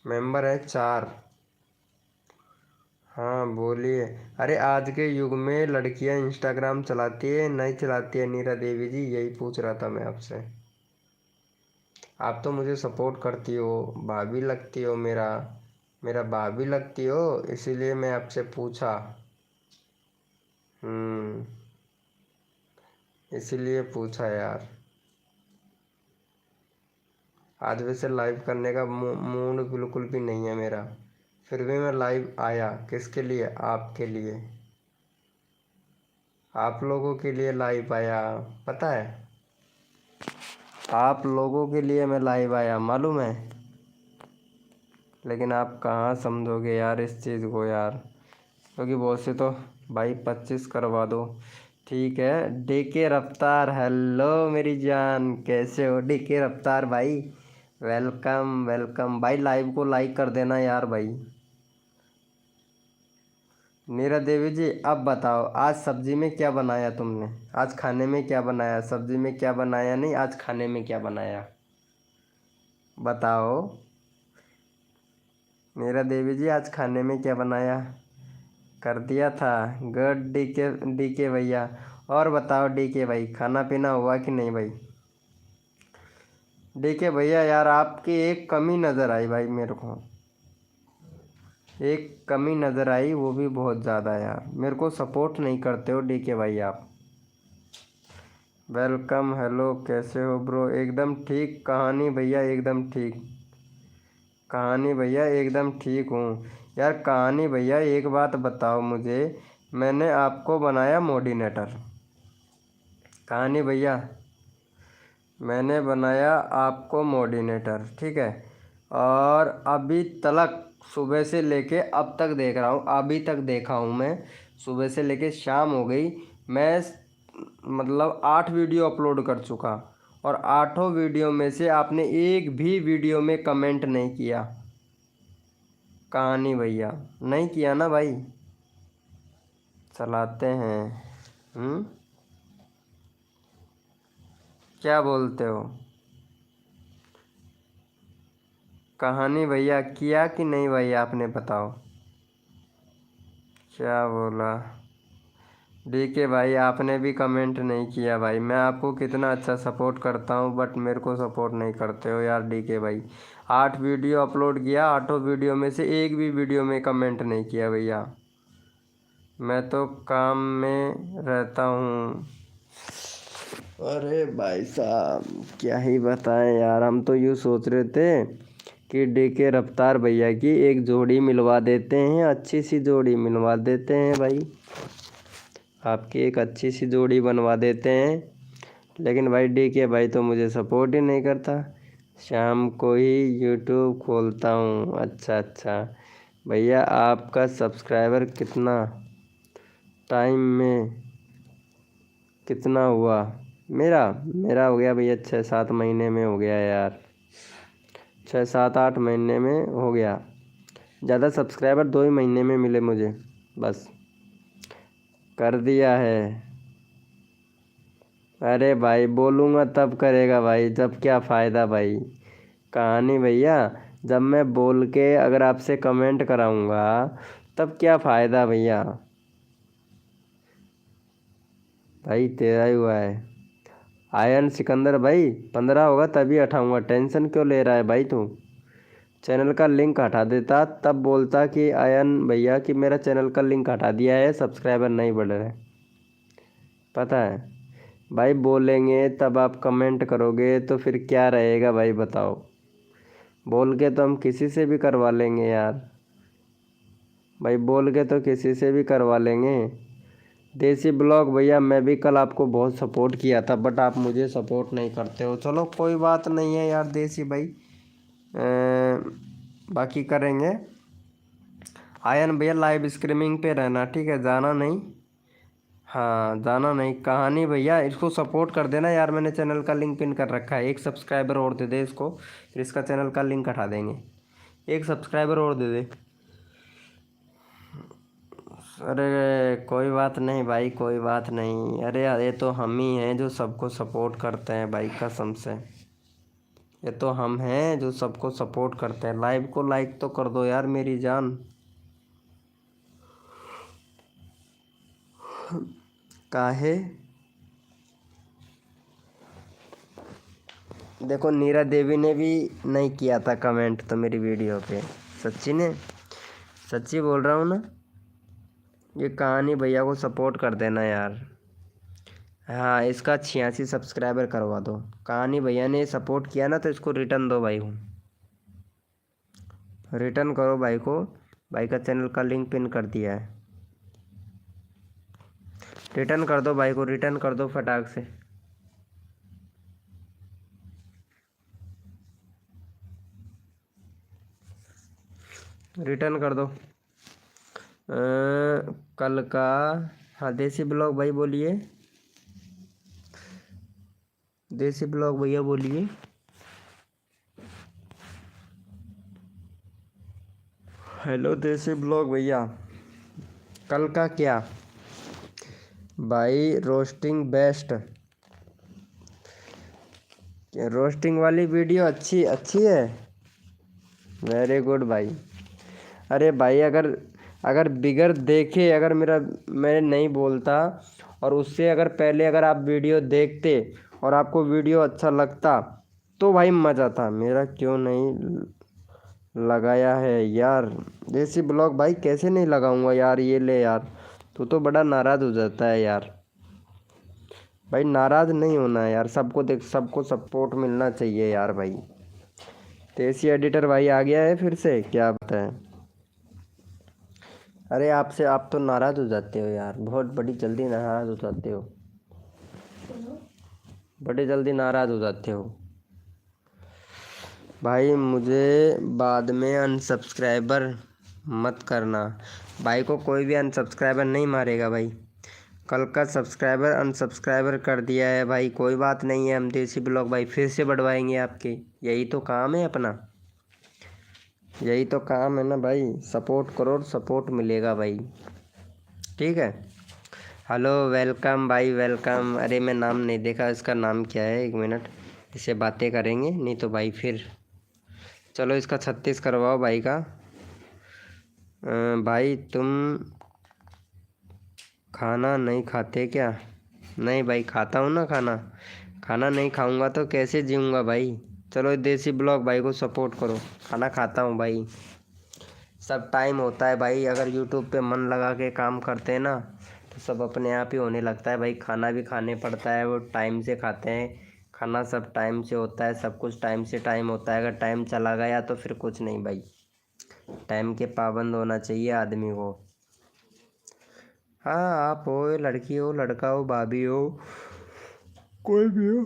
मेंबर है 4। हाँ बोलिए। अरे आज के युग में लड़कियां इंस्टाग्राम चलाती है नहीं चलाती है नीरा देवी जी, यही पूछ रहा था मैं आपसे। आप तो मुझे सपोर्ट करती हो, भाभी लगती हो, मेरा मेरा भाभी लगती हो, इसीलिए मैं आपसे पूछा। इसीलिए पूछा यार। आज वैसे लाइव करने का मूड बिल्कुल भी नहीं है मेरा, फिर भी मैं लाइव आया। किसके लिए? आपके लिए, आप लोगों के लिए लाइव आया, पता है? आप लोगों के लिए मैं लाइव आया, मालूम है? लेकिन आप कहाँ समझोगे यार इस चीज़ को यार, क्योंकि बहुत से तो भाई 25 करवा दो। ठीक है। डीके रफ्तार, हेलो मेरी जान, कैसे हो डीके रफ्तार भाई? वेलकम वेलकम भाई, लाइव को लाइक कर देना यार भाई। नीरा देवी जी अब बताओ, आज सब्जी में क्या बनाया तुमने? आज खाने में क्या बनाया? सब्जी में क्या बनाया नहीं, आज खाने में क्या बनाया बताओ। नीरा देवी जी आज खाने में क्या बनाया? कर दिया था। गुड डी के भैया। और बताओ डी के भाई, खाना पीना हुआ कि नहीं भाई? डी के भैया यार आपकी एक कमी नज़र आई भाई मेरे को, एक कमी नज़र आई, वो भी बहुत ज़्यादा यार। मेरे को सपोर्ट नहीं करते हो डी के भाई आप। वेलकम, हेलो, कैसे हो ब्रो? एकदम ठीक कहानी भैया, एकदम ठीक। कहानी भैया एकदम ठीक हूँ। यार कहानी भैया एक बात बताओ मुझे, मैंने आपको बनाया मोडिनेटर। कहानी भैया मैंने बनाया आपको मोडिनेटर, ठीक है। और अभी तक सुबह से लेके अब तक देख रहा हूँ, अभी तक देखा हूँ मैं, सुबह से लेके शाम हो गई। मैं मतलब 8 वीडियो अपलोड कर चुका, और 8 वीडियो में से आपने एक भी वीडियो में कमेंट नहीं किया। कहानी भैया नहीं किया ना भाई? चलाते हैं। क्या बोलते हो? कहानी भैया किया कि नहीं भाई आपने बताओ? क्या बोला? डी के भाई आपने भी कमेंट नहीं किया भाई। मैं आपको कितना अच्छा सपोर्ट करता हूँ, बट मेरे को सपोर्ट नहीं करते हो यार डी के भाई। 8 वीडियो अपलोड किया, 8 वीडियो में से एक भी वीडियो में कमेंट नहीं किया भैया। मैं तो काम में रहता हूँ। अरे भाई साहब क्या ही बताएं यार, हम तो यूँ सोच रहे थे कि डी के रफ्तार भैया की एक जोड़ी मिलवा देते हैं, अच्छी सी जोड़ी मिलवा देते हैं भाई, आपकी एक अच्छी सी जोड़ी बनवा देते हैं। लेकिन भाई डी के भाई तो मुझे सपोर्ट ही नहीं करता। शाम को ही यूट्यूब खोलता हूँ। अच्छा अच्छा भैया, आपका सब्सक्राइबर कितना टाइम में कितना हुआ? मेरा मेरा हो गया भैया 6-7 महीने में हो गया यार, 6-7-8 महीने में हो गया। ज़्यादा सब्सक्राइबर 2 ही महीने में मिले मुझे बस। कर दिया है। अरे भाई बोलूँगा तब करेगा भाई, जब क्या फ़ायदा भाई? कहानी भैया जब मैं बोल के अगर आपसे कमेंट कराऊँगा तब क्या फ़ायदा भैया? भाई तेरा ही हुआ है। आयन सिकंदर भाई 15 होगा तभी हटाऊँगा, टेंशन क्यों ले रहा है भाई तू? चैनल का लिंक हटा देता तब बोलता कि आयन भैया कि मेरा चैनल का लिंक हटा दिया है, सब्सक्राइबर नहीं बढ़ रहे। पता है भाई, बोलेंगे तब आप कमेंट करोगे तो फिर क्या रहेगा भाई बताओ? बोल के तो हम किसी से भी करवा लेंगे यार भाई, बोल के तो किसी से भी करवा लेंगे। देसी ब्लॉग भैया मैं भी कल आपको बहुत सपोर्ट किया था, बट आप मुझे सपोर्ट नहीं करते हो। चलो कोई बात नहीं है यार देसी भाई, बाकी करेंगे। आयन भैया लाइव स्ट्रीमिंग पे रहना, ठीक है, जाना नहीं। हाँ जाना नहीं। कहानी भैया इसको सपोर्ट कर देना यार, मैंने चैनल का लिंक पिन कर रखा है। एक सब्सक्राइबर और दे दे इसको, फिर इसका चैनल का लिंक हटा देंगे। एक सब्सक्राइबर और दे दे। अरे कोई बात नहीं भाई, कोई बात नहीं। अरे यार ये तो हम ही हैं जो सबको सपोर्ट करते हैं भाई, कसम से। ये तो हम हैं जो सबको सपोर्ट करते हैं। लाइव को लाइक तो कर दो यार मेरी जान। काहे? देखो नीरा देवी ने भी नहीं किया था कमेंट तो मेरी वीडियो पे, सच्ची ने, सच्ची बोल रहा हूँ ना। ये कहानी भैया को सपोर्ट कर देना यार। हाँ इसका 86 सब्सक्राइबर करवा दो। कहानी भैया ने सपोर्ट किया ना तो इसको रिटर्न दो भाई, हूँ रिटर्न करो भाई को। भाई का चैनल का लिंक पिन कर दिया है, रिटर्न कर दो भाई को, रिटर्न कर दो फटाक से। रिटर्न कर दो। कल का। हाँ देसी ब्लॉग भाई बोलिए, देसी ब्लॉग भैया बोलिए। हेलो देसी ब्लॉग भैया, कल का क्या भाई? रोस्टिंग बेस्ट, रोस्टिंग वाली वीडियो अच्छी अच्छी है। वेरी गुड भाई, अरे भाई अगर अगर बिगर देखे अगर मैं नहीं बोलता, और उससे अगर पहले अगर आप वीडियो देखते और आपको वीडियो अच्छा लगता तो भाई मज़ा था। मेरा क्यों नहीं लगाया है यार देसी ब्लॉग? भाई कैसे नहीं लगाऊंगा यार, ये ले यार, तू तो बड़ा नाराज़ हो जाता है यार। भाई नाराज़ नहीं होना है यार, सबको देख, सबको सपोर्ट मिलना चाहिए यार भाई। देसी एडिटर भाई आ गया है फिर से, क्या बात है? अरे आपसे आप तो नाराज़ हो जाते हो यार, बहुत बड़ी जल्दी नाराज़ हो जाते हो, बड़े जल्दी नाराज़ हो जाते हो भाई। मुझे बाद में अनसब्सक्राइबर मत करना। भाई को कोई भी अनसब्सक्राइबर नहीं मारेगा भाई। कल का सब्सक्राइबर अनसब्सक्राइबर कर दिया है भाई, कोई बात नहीं है, हम देसी ब्लॉग भाई फिर से बढ़वाएंगे आपके। यही तो काम है अपना, यही तो काम है ना भाई। सपोर्ट करो और सपोर्ट मिलेगा भाई, ठीक है। हेलो, वेलकम भाई, वेलकम। अरे मैं नाम नहीं देखा, इसका नाम क्या है? एक मिनट, इससे बातें करेंगे, नहीं तो भाई फिर। चलो इसका 36 करवाओ भाई का। भाई तुम खाना नहीं खाते क्या? नहीं भाई खाता हूँ ना खाना, खाना नहीं खाऊंगा तो कैसे जीऊँगा भाई। चलो देसी ब्लॉग भाई को सपोर्ट करो। खाना खाता हूँ भाई, सब टाइम होता है भाई। अगर यूट्यूब पे मन लगा के काम करते हैं ना तो सब अपने आप ही होने लगता है भाई। खाना भी खाने पड़ता है, वो टाइम से खाते हैं खाना, सब टाइम से होता है, सब कुछ टाइम से टाइम होता है। अगर टाइम चला गया तो फिर कुछ नहीं भाई। टाइम के पाबंद होना चाहिए आदमी को। हाँ, आप हो, लड़की हो, लड़का हो, भाभी हो, कोई भी हो,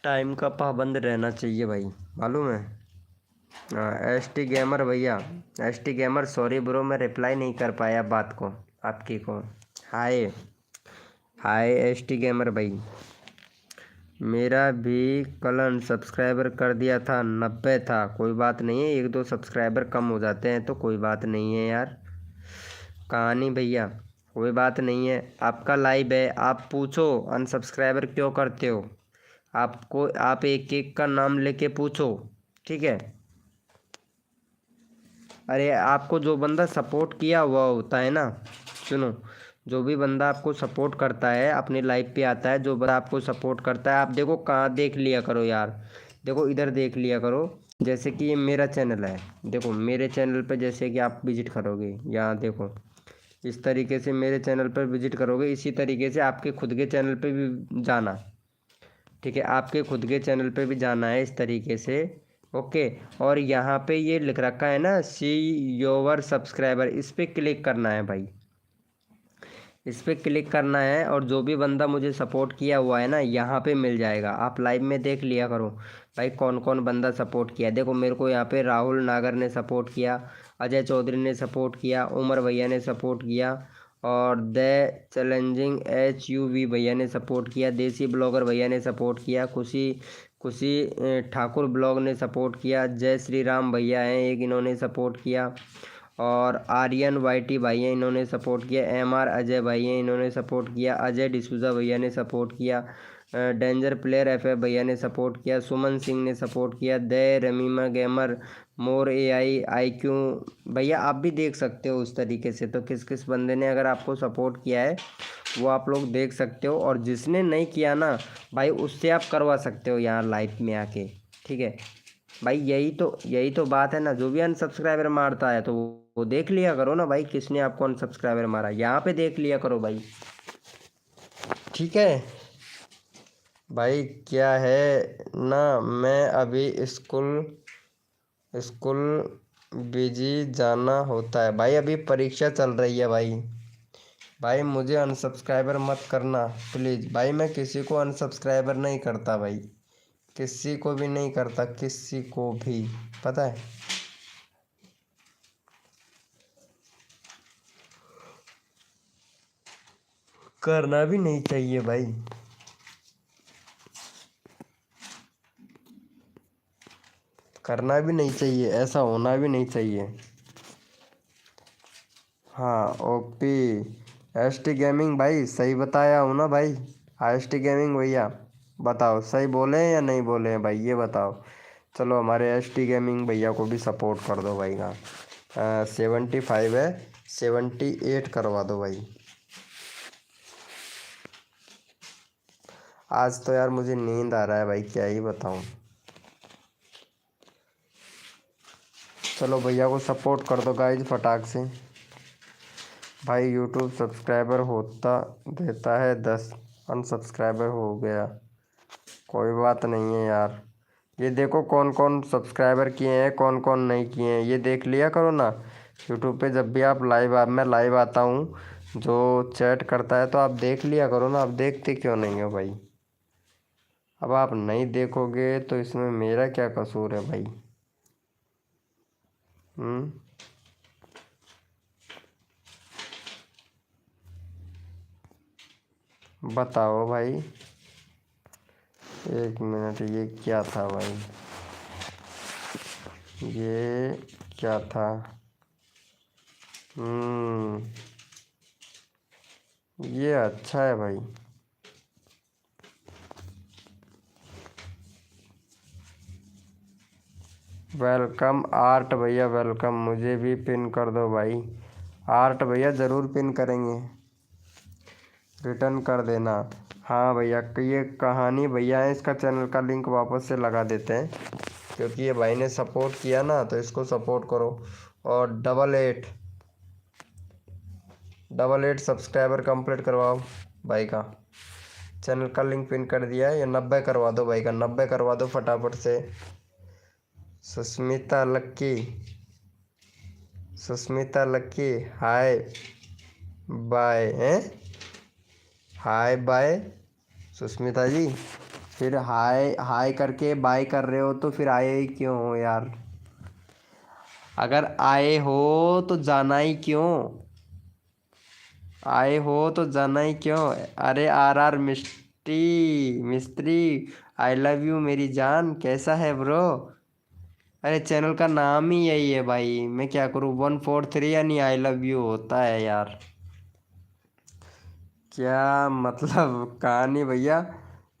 टाइम का पाबंद रहना चाहिए भाई, मालूम है। एस टी गेमर भैया, S T gamer sorry bro, मैं रिप्लाई नहीं कर पाया बात को आपकी को। हाय, हाय एस टी गेमर भाई। मेरा भी कल अनसब्सक्राइबर कर दिया था, 90 था। कोई बात नहीं है, एक दो सब्सक्राइबर कम हो जाते हैं तो कोई बात नहीं है यार। कहानी भैया, कोई बात नहीं है, आपका लाइव है, आप पूछो अनसब्सक्राइबर क्यों करते हो। आपको आप एक एक का नाम लेके पूछो, ठीक है। अरे आपको जो बंदा सपोर्ट किया हुआ होता है ना, सुनो, जो भी बंदा आपको सपोर्ट करता है अपनी लाइफ पे आता है, जो बंदा आपको सपोर्ट करता है, आप देखो कहाँ देख लिया करो यार, देखो इधर देख लिया करो। जैसे कि ये मेरा चैनल है, देखो मेरे चैनल पे जैसे कि आप विजिट करोगे, यहाँ देखो इस तरीके से मेरे चैनल पर विजिट करोगे, इसी तरीके से आपके खुद के चैनल पे भी जाना, ठीक है। आपके खुद के चैनल पे भी जाना है इस तरीके से, ओके। और यहाँ पे ये लिख रखा है ना, सी योर सब्सक्राइबर, इस पर क्लिक करना है भाई, इस पर क्लिक करना है। और जो भी बंदा मुझे सपोर्ट किया हुआ है ना, यहाँ पे मिल जाएगा, आप लाइव में देख लिया करो भाई कौन कौन बंदा सपोर्ट किया। देखो मेरे को यहाँ पे राहुल नागर ने सपोर्ट किया, अजय चौधरी ने सपोर्ट किया, उमर भैया ने सपोर्ट किया, और द चैलेंजिंग HUV भैया ने सपोर्ट किया, देसी ब्लॉगर भैया ने सपोर्ट किया, खुशी खुशी ठाकुर ब्लॉग ने सपोर्ट किया, जय श्री राम भैया हैं एक, इन्होंने सपोर्ट किया, और आर्यन YT भाई हैं, इन्होंने सपोर्ट किया, MR अजय भाई हैं, इन्होंने सपोर्ट किया, अजय डिसूजा भैया ने सपोर्ट किया, डेंजर प्लेयर FF भैया ने सपोर्ट किया, सुमन सिंह ने सपोर्ट किया, द रमीमा गेमर, मोर AI IQ भैया, आप भी देख सकते हो उस तरीके से। तो किस किस बंदे ने अगर आपको सपोर्ट किया है वो आप लोग देख सकते हो, और जिसने नहीं किया ना भाई उससे आप करवा सकते हो यहाँ लाइव में आके, ठीक है भाई। यही तो बात है ना, जो भी अनसब्सक्राइबर मारता है तो वो देख लिया करो ना भाई, किसने आपको अनसब्सक्राइबर मारा, यहाँ पे देख लिया करो भाई, ठीक है भाई। क्या है ना, मैं अभी स्कूल स्कूल बिजी जाना होता है भाई, अभी परीक्षा चल रही है भाई। भाई मुझे अनसब्सक्राइबर मत करना प्लीज़ भाई, मैं किसी को अनसब्सक्राइबर नहीं करता भाई, किसी को भी नहीं करता, किसी को भी, पता है। करना भी नहीं चाहिए भाई, करना भी नहीं चाहिए, ऐसा होना भी नहीं चाहिए। हाँ OP ST गेमिंग भाई, सही बताया हूँ ना भाई? ST गेमिंग भैया बताओ, सही बोले हैं या नहीं बोले हैं भाई, ये बताओ। चलो हमारे एसटी गेमिंग भैया को भी सपोर्ट कर दो भाई। का 75 है, 78 करवा दो भाई। आज तो यार मुझे नींद आ रहा है भाई, क्या ही बताऊं। चलो भैया को सपोर्ट कर दो गाइज फटाक से। भाई यूट्यूब सब्सक्राइबर होता देता है 10, अनसब्सक्राइबर हो गया। कोई बात नहीं है यार। ये देखो कौन कौन सब्सक्राइबर किए हैं, कौन कौन नहीं किए हैं, ये देख लिया करो ना। यूट्यूब पे जब भी आप मैं लाइव आता हूँ, जो चैट करता है तो आप देख लिया करो ना। आप देखते क्यों नहीं हो भाई? अब आप नहीं देखोगे तो इसमें मेरा क्या कसूर है भाई? हम्म। बताओ भाई। एक मिनट, ये क्या था भाई? ये क्या था? ये अच्छा है भाई। वेलकम आर्ट भैया, वेलकम। मुझे भी पिन कर दो भाई। आर्ट भैया ज़रूर पिन करेंगे, रिटर्न कर देना। हाँ भैया, ये कहानी भैया है, इसका चैनल का लिंक वापस से लगा देते हैं, क्योंकि ये भाई ने सपोर्ट किया ना, तो इसको सपोर्ट करो। और 88 सब्सक्राइबर कंप्लीट करवाओ भाई का। चैनल का लिंक पिन कर दिया है। ये 90 करवा दो भाई का, 90 करवा दो फटाफट से। सुस्मिता लक्की, सुस्मिता लक्की, हाय बाय हैं। हाय बाय सुस्मिता जी। फिर हाय हाय करके बाय कर रहे हो तो फिर आए ही क्यों हो यार? अगर आए हो तो जाना ही क्यों? आए हो तो जाना ही क्यों? अरे RR मिस्ट्री मिस्त्री, आई लव यू मेरी जान, कैसा है ब्रो? अरे चैनल का नाम ही यही है भाई, मैं क्या करूँ? 143 यानी आई लव यू होता है यार। क्या मतलब कहानी भैया?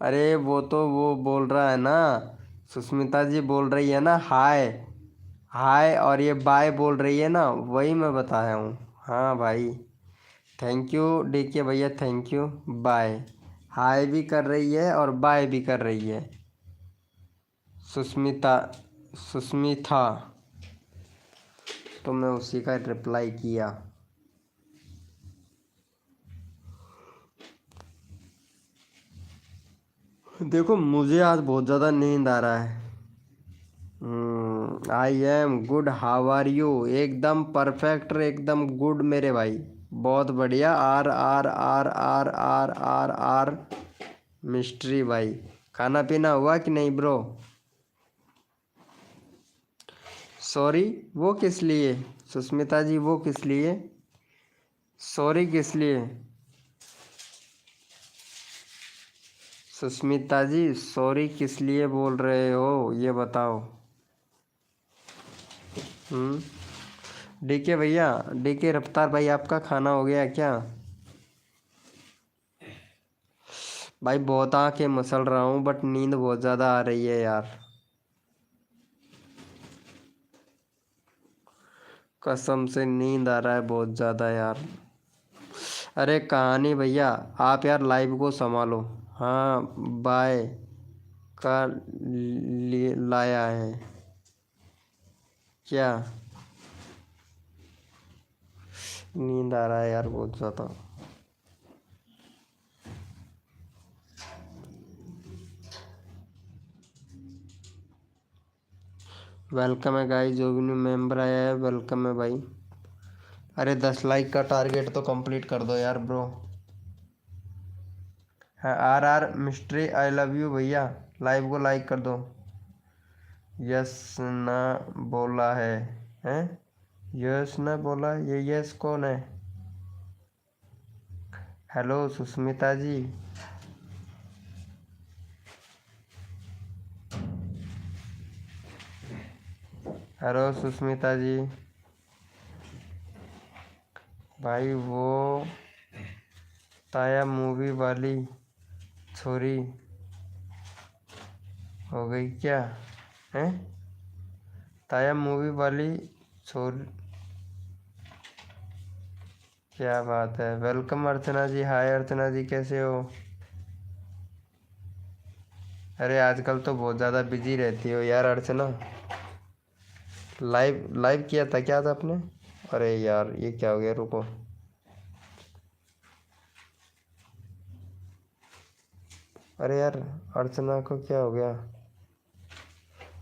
अरे वो तो वो बोल रहा है ना, सुष्मिता जी बोल रही है ना हाय हाय, और ये बाय बोल रही है ना, वही मैं बताया हूँ। हाँ भाई, थैंक यू डीके भैया, थैंक यू। बाय, हाय भी कर रही है और बाय भी कर रही है सुष्मिता, सुष्मिता। तो मैं उसी का रिप्लाई किया। देखो मुझे आज बहुत ज़्यादा नींद आ रहा है। I am good, how are you? एकदम परफेक्ट, एकदम गुड मेरे भाई, बहुत बढ़िया। RR मिस्ट्री भाई। खाना पीना हुआ कि नहीं ब्रो? सॉरी वो किस लिए? सुष्मिता जी वो किस लिए? सॉरी किस लिए? सुष्मिता जी सॉरी किस लिए बोल रहे हो, ये बताओ। डीके भैया, डीके रफ्तार भाई, आपका खाना हो गया क्या? भाई बहुत आंखें मसल रहा हूँ, बट नींद बहुत ज़्यादा आ रही है यार, कसम से नींद आ रहा है बहुत ज़्यादा यार। अरे कहानी भैया, आप यार लाइव को संभालो। हाँ बाय का लाया है क्या? नींद आ रहा है यार बहुत ज़्यादा। वेलकम है गाइस, जो भी न्यू मेंबर आया है वेलकम है भाई। अरे 10 लाइक का टारगेट तो कंप्लीट कर दो यार ब्रो। है RR mystery, I love you भैया, लाइव को लाइक कर दो। यस ना बोला है, हैं? यस ना बोला, ये यस कौन है? हेलो सुष्मिता जी। हेलो सुष्मिता जी। भाई वो ताया मूवी वाली छोरी हो गई क्या? हैं? ताया मूवी वाली छोर, क्या बात है। वेलकम अर्चना जी। हाय अर्चना जी, कैसे हो? अरे आजकल तो बहुत ज़्यादा बिजी रहती हो यार अर्चना। लाइव लाइव किया था क्या था आपने? अरे यार ये क्या हो गया, रुको। अरे यार अर्चना को क्या हो गया?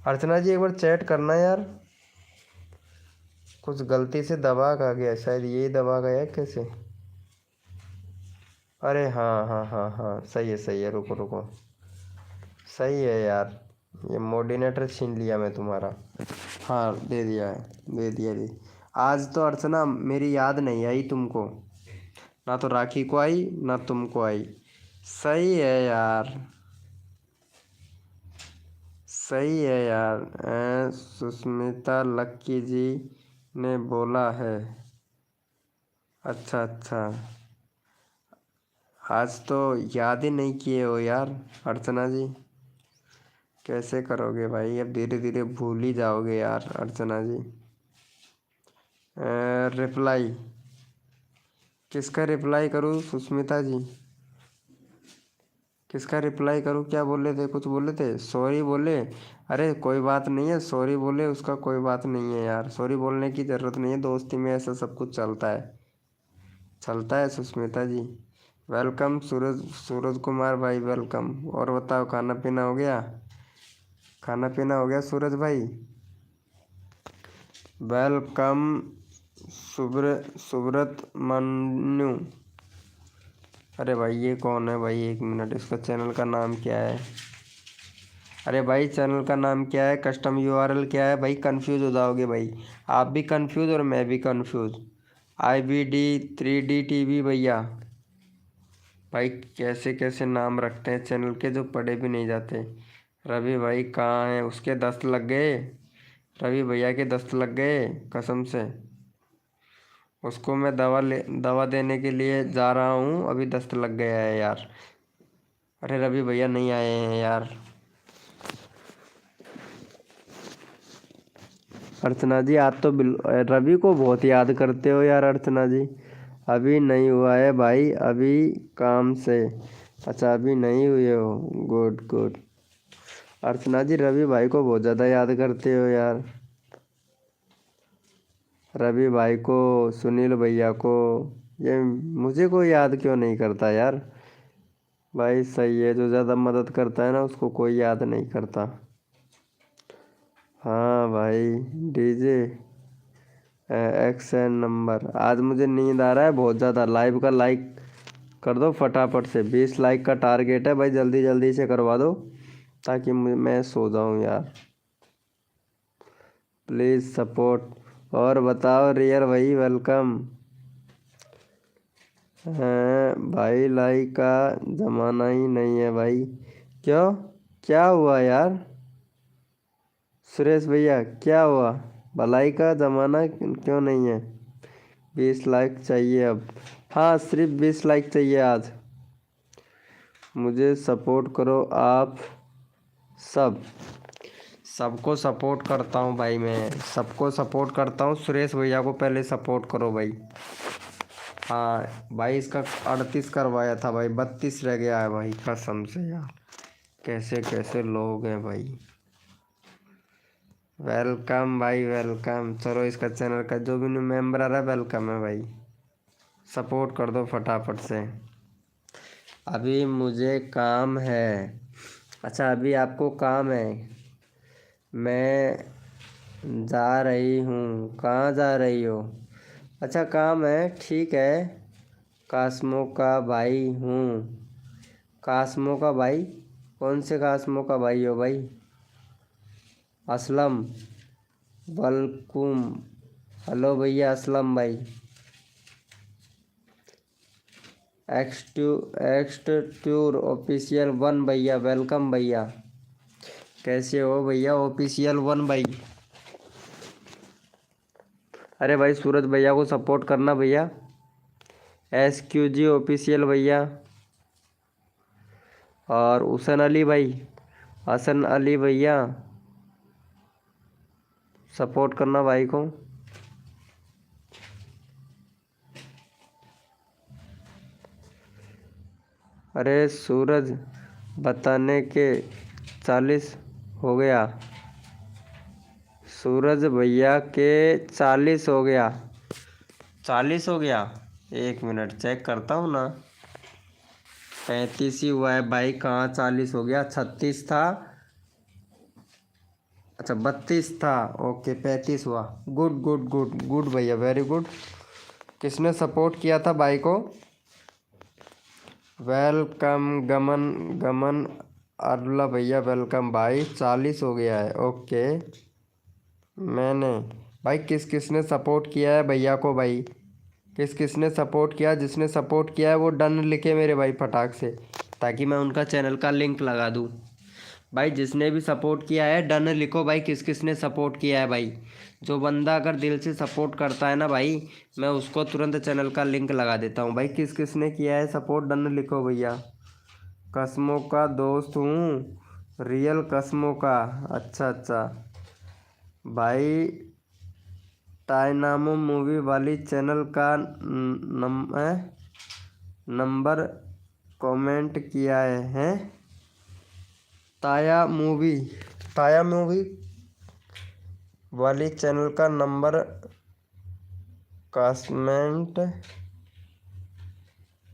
अर्चना जी एक बार चैट करना यार। कुछ गलती से दबा आ गया शायद, यही दबा गया है कैसे? अरे हाँ हाँ हाँ हाँ, सही है, रुको रुको। सही है यार, ये मोडिनेटर छीन लिया मैं तुम्हारा। हाँ दे दिया है, दे आज तो अर्चना मेरी याद नहीं आई तुमको, ना तो राखी को आई ना तुमको आई। सही है यार, सही है यार। सुष्मिता लक्की जी ने बोला है। अच्छा अच्छा, आज तो याद ही नहीं किए हो यार अर्चना जी। कैसे करोगे भाई, अब धीरे धीरे भूल ही जाओगे यार अर्चना जी। रिप्लाई किसका रिप्लाई करूँ सुष्मिता जी? किसका रिप्लाई करूँ? क्या बोले थे, कुछ बोले थे, सॉरी बोले? अरे कोई बात नहीं है, सॉरी बोले उसका कोई बात नहीं है यार, सॉरी बोलने की ज़रूरत नहीं है, दोस्ती में ऐसा सब कुछ चलता है, चलता है सुष्मिता जी। वेलकम सूरज, सूरज कुमार भाई वेलकम। और बताओ खाना पीना हो गया? खाना पीना हो गया सूरज भाई? वेलकम सुब्रत मनु। अरे भाई ये कौन है भाई, एक मिनट, इसका चैनल का नाम क्या है? अरे भाई चैनल का नाम क्या है, कस्टम यूआरएल क्या है भाई? कंफ्यूज हो जाओगे भाई, आप भी कंफ्यूज और मैं भी कंफ्यूज। IBD3D TV भैया। भाई कैसे कैसे नाम रखते हैं चैनल के जो पढ़े भी नहीं जाते। रवि भाई कहाँ हैं, उसके दस्त लग गए, रवि भैया के दस्त लग गए कसम से। उसको मैं दवा देने के लिए जा रहा हूँ, अभी दस्त लग गया है यार। अरे रवि भैया नहीं आए हैं यार। अर्चना जी आज तो रवि को बहुत याद करते हो यार अर्चना जी। अभी नहीं हुआ है भाई, अभी काम से। अच्छा अभी नहीं हुए हो, गुड गुड। अर्चना जी रवि भाई को बहुत ज़्यादा याद करते हो यार। रवि भाई को, सुनील भैया को, ये मुझे कोई याद क्यों नहीं करता यार? भाई सही है, जो ज़्यादा मदद करता है ना उसको कोई याद नहीं करता। हाँ भाई डीजे XN नंबर। आज मुझे नींद आ रहा है बहुत ज़्यादा, लाइव का लाइक कर दो फटाफट से, 20 लाइक का टारगेट है भाई, जल्दी जल्दी से करवा दो ताकि मैं सो जाऊँ यार। Please support. और बताओ रियल भाई वेलकम। भाई लाइक का ज़माना ही नहीं है भाई। क्यों, क्या हुआ यार? सुरेश भैया क्या हुआ, भलाई का ज़माना क्यों नहीं है? 20 लाइक चाहिए अब। हाँ सिर्फ 20 लाइक चाहिए आज। मुझे सपोर्ट करो आप सब। सबको सपोर्ट करता हूँ भाई, मैं सबको सपोर्ट करता हूँ। सुरेश भैया को पहले सपोर्ट करो भाई। हाँ भाई इसका 38 करवाया था भाई, 32 रह गया है भाई कसम से यार। कैसे कैसे लोग हैं भाई। वेलकम भाई वेलकम। चलो इसका चैनल का जो भी न्यू मेंबर आ रहा है वेलकम है भाई, सपोर्ट कर दो फटाफट से। अभी मुझे काम है। अच्छा अभी आपको काम है, मैं जा रही हूँ। कहाँ जा रही हो? अच्छा काम है, ठीक है। कास्मो का भाई हूँ। कास्मो का भाई? कौन से कास्मो का भाई हो भाई? असलम वलकुम। हेलो भैया असलम भाई। एक्सट्यूर ऑफिशियल 1 भैया वेलकम भैया। कैसे हो भैया ऑफिशियल 1 भाई? अरे भाई सूरज भैया को सपोर्ट करना भैया। SQG ऑफिशियल भैया। और हुसन अली भाई, हसन अली भैया। सपोर्ट करना भाई को। अरे सूरज बताने के 40 हो गया। सूरज भैया के 40 हो गया। 40 हो गया। 1 मिनट चेक करता हूँ ना। 35 ही हुआ है भाई, कहाँ 40 हो गया। 36 था, अच्छा 32 था। ओके 35 हुआ। गुड गुड गुड गुड भैया, वेरी गुड। किसने सपोर्ट किया था भाई को? वेलकम गमन गमन अरुला भैया, वेलकम भाई। 40 हो गया है। ओके मैंने भाई, किस किसने सपोर्ट किया है भैया को भाई? किस किसने सपोर्ट किया? जिसने सपोर्ट किया है वो डन लिखे मेरे भाई फटाक से, ताकि मैं उनका चैनल का लिंक लगा दूँ। भाई जिसने भी सपोर्ट किया है डन लिखो भाई, किस किसने सपोर्ट किया है भाई। जो बंदा अगर दिल से सपोर्ट करता है ना भाई, मैं उसको तुरंत चैनल का लिंक लगा देता हूँ भाई। किस किसने किया है सपोर्ट डन लिखो भैया। कस्मों का दोस्त हूँ, रियल कस्मों का। अच्छा अच्छा भाई, टाइनामो मूवी वाली चैनल का नंबर कमेंट किया है। ताया मूवी, ताया मूवी वाली चैनल का नंबर कमेंट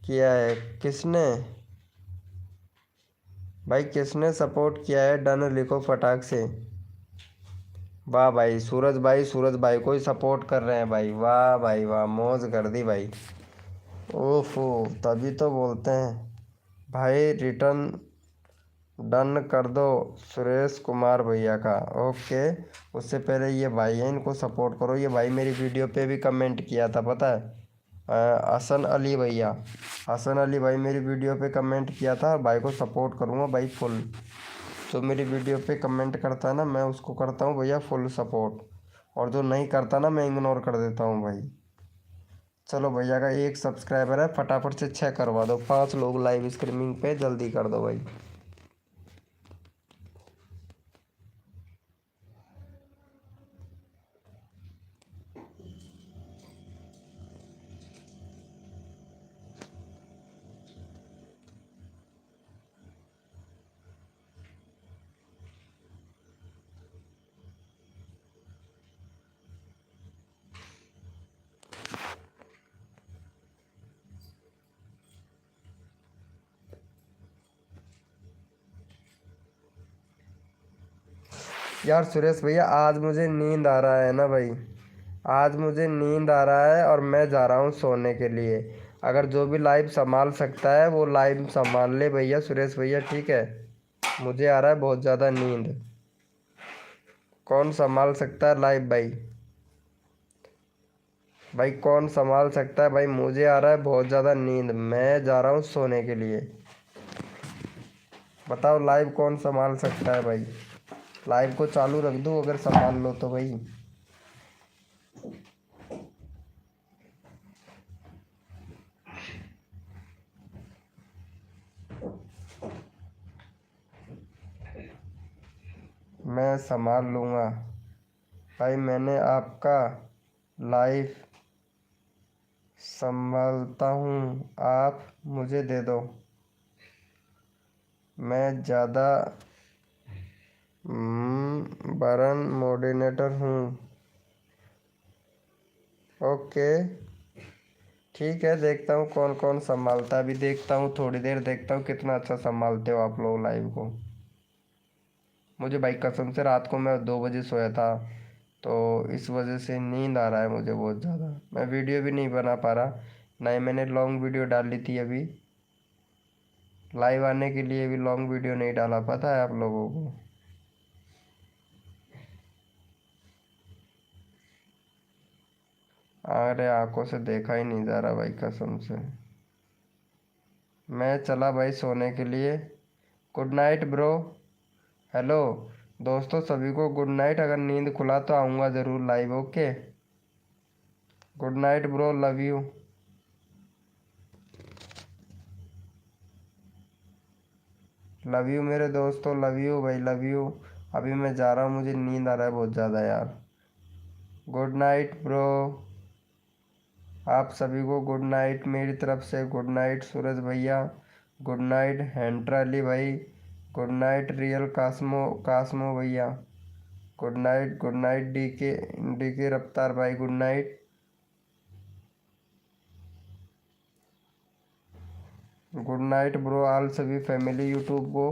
किया है। किसने भाई, किसने सपोर्ट किया है डन लिखो फटाक से। वाह भाई सूरज भाई, सूरज भाई को ही सपोर्ट कर रहे हैं भाई। वाह भाई वाह, मौज कर दी भाई। ओफो, तभी तो बोलते हैं भाई। रिटर्न डन कर दो सुरेश कुमार भैया का। ओके, उससे पहले ये भाई है, इनको सपोर्ट करो। ये भाई मेरी वीडियो पे भी कमेंट किया था पता है। हसन अली भैया, हसन अली भाई मेरी वीडियो पे कमेंट किया था। भाई को सपोर्ट करूँगा भाई फुल। जो मेरी वीडियो पे कमेंट करता है ना, मैं उसको करता हूँ भैया फुल सपोर्ट। और जो नहीं करता ना, मैं इग्नोर कर देता हूँ भाई। चलो भैया का 1 सब्सक्राइबर है, फटाफट से 6 करवा दो। 5 लोग लाइव स्ट्रीमिंग पे, जल्दी कर दो भाई। यार सुरेश भैया, आज मुझे नींद आ रहा है ना भाई। आज मुझे नींद आ रहा है और मैं जा रहा हूँ सोने के लिए। अगर जो भी लाइव संभाल सकता है वो लाइव संभाल ले भैया, सुरेश भैया ठीक है। मुझे आ रहा है बहुत ज़्यादा नींद। कौन संभाल सकता है लाइव भाई? भाई कौन संभाल सकता है भाई? मुझे आ रहा है बहुत ज़्यादा नींद, मैं जा रहा हूँ सोने के लिए। बताओ लाइव कौन संभाल सकता है भाई? लाइव को चालू रख दूँ अगर संभाल लो तो भाई। मैं संभाल लूँगा भाई, मैंने आपका लाइव संभालता हूँ, आप मुझे दे दो। मैं ज़्यादा बरन मोडिनेटर हूँ। ओके ठीक है, देखता हूँ कौन कौन संभालता है। अभी देखता हूँ, थोड़ी देर देखता हूँ कितना अच्छा संभालते हो आप लोग लाइव को। मुझे भाई कसम से रात को मैं 2 बजे सोया था, तो इस वजह से नींद आ रहा है मुझे बहुत ज़्यादा। मैं वीडियो भी नहीं बना पा रहा, ना ही मैंने लॉन्ग वीडियो डाली थी अभी। लाइव आने के लिए भी लॉन्ग वीडियो नहीं डाला, पता है आप लोगों को। अरे आंखों से देखा ही नहीं जा रहा भाई कसम से। मैं चला भाई सोने के लिए। Good night bro. हेलो दोस्तों, सभी को गुड नाइट। अगर नींद खुला तो आऊँगा ज़रूर live. Okay good night bro, love you. Love you मेरे दोस्तों, लव यू भाई, लव यू। अभी मैं जा रहा हूँ, मुझे नींद आ रहा है बहुत ज़्यादा यार। Good night bro. आप सभी को गुड नाइट मेरी तरफ से। गुड नाइट सूरज भैया। गुड नाइट हैंट्रा अली भाई। Good night real cosmo cosmo भैया। Good night. Good night DK Raftaar भाई। Good night. Good night bro all सभी फैमिली यूट्यूब को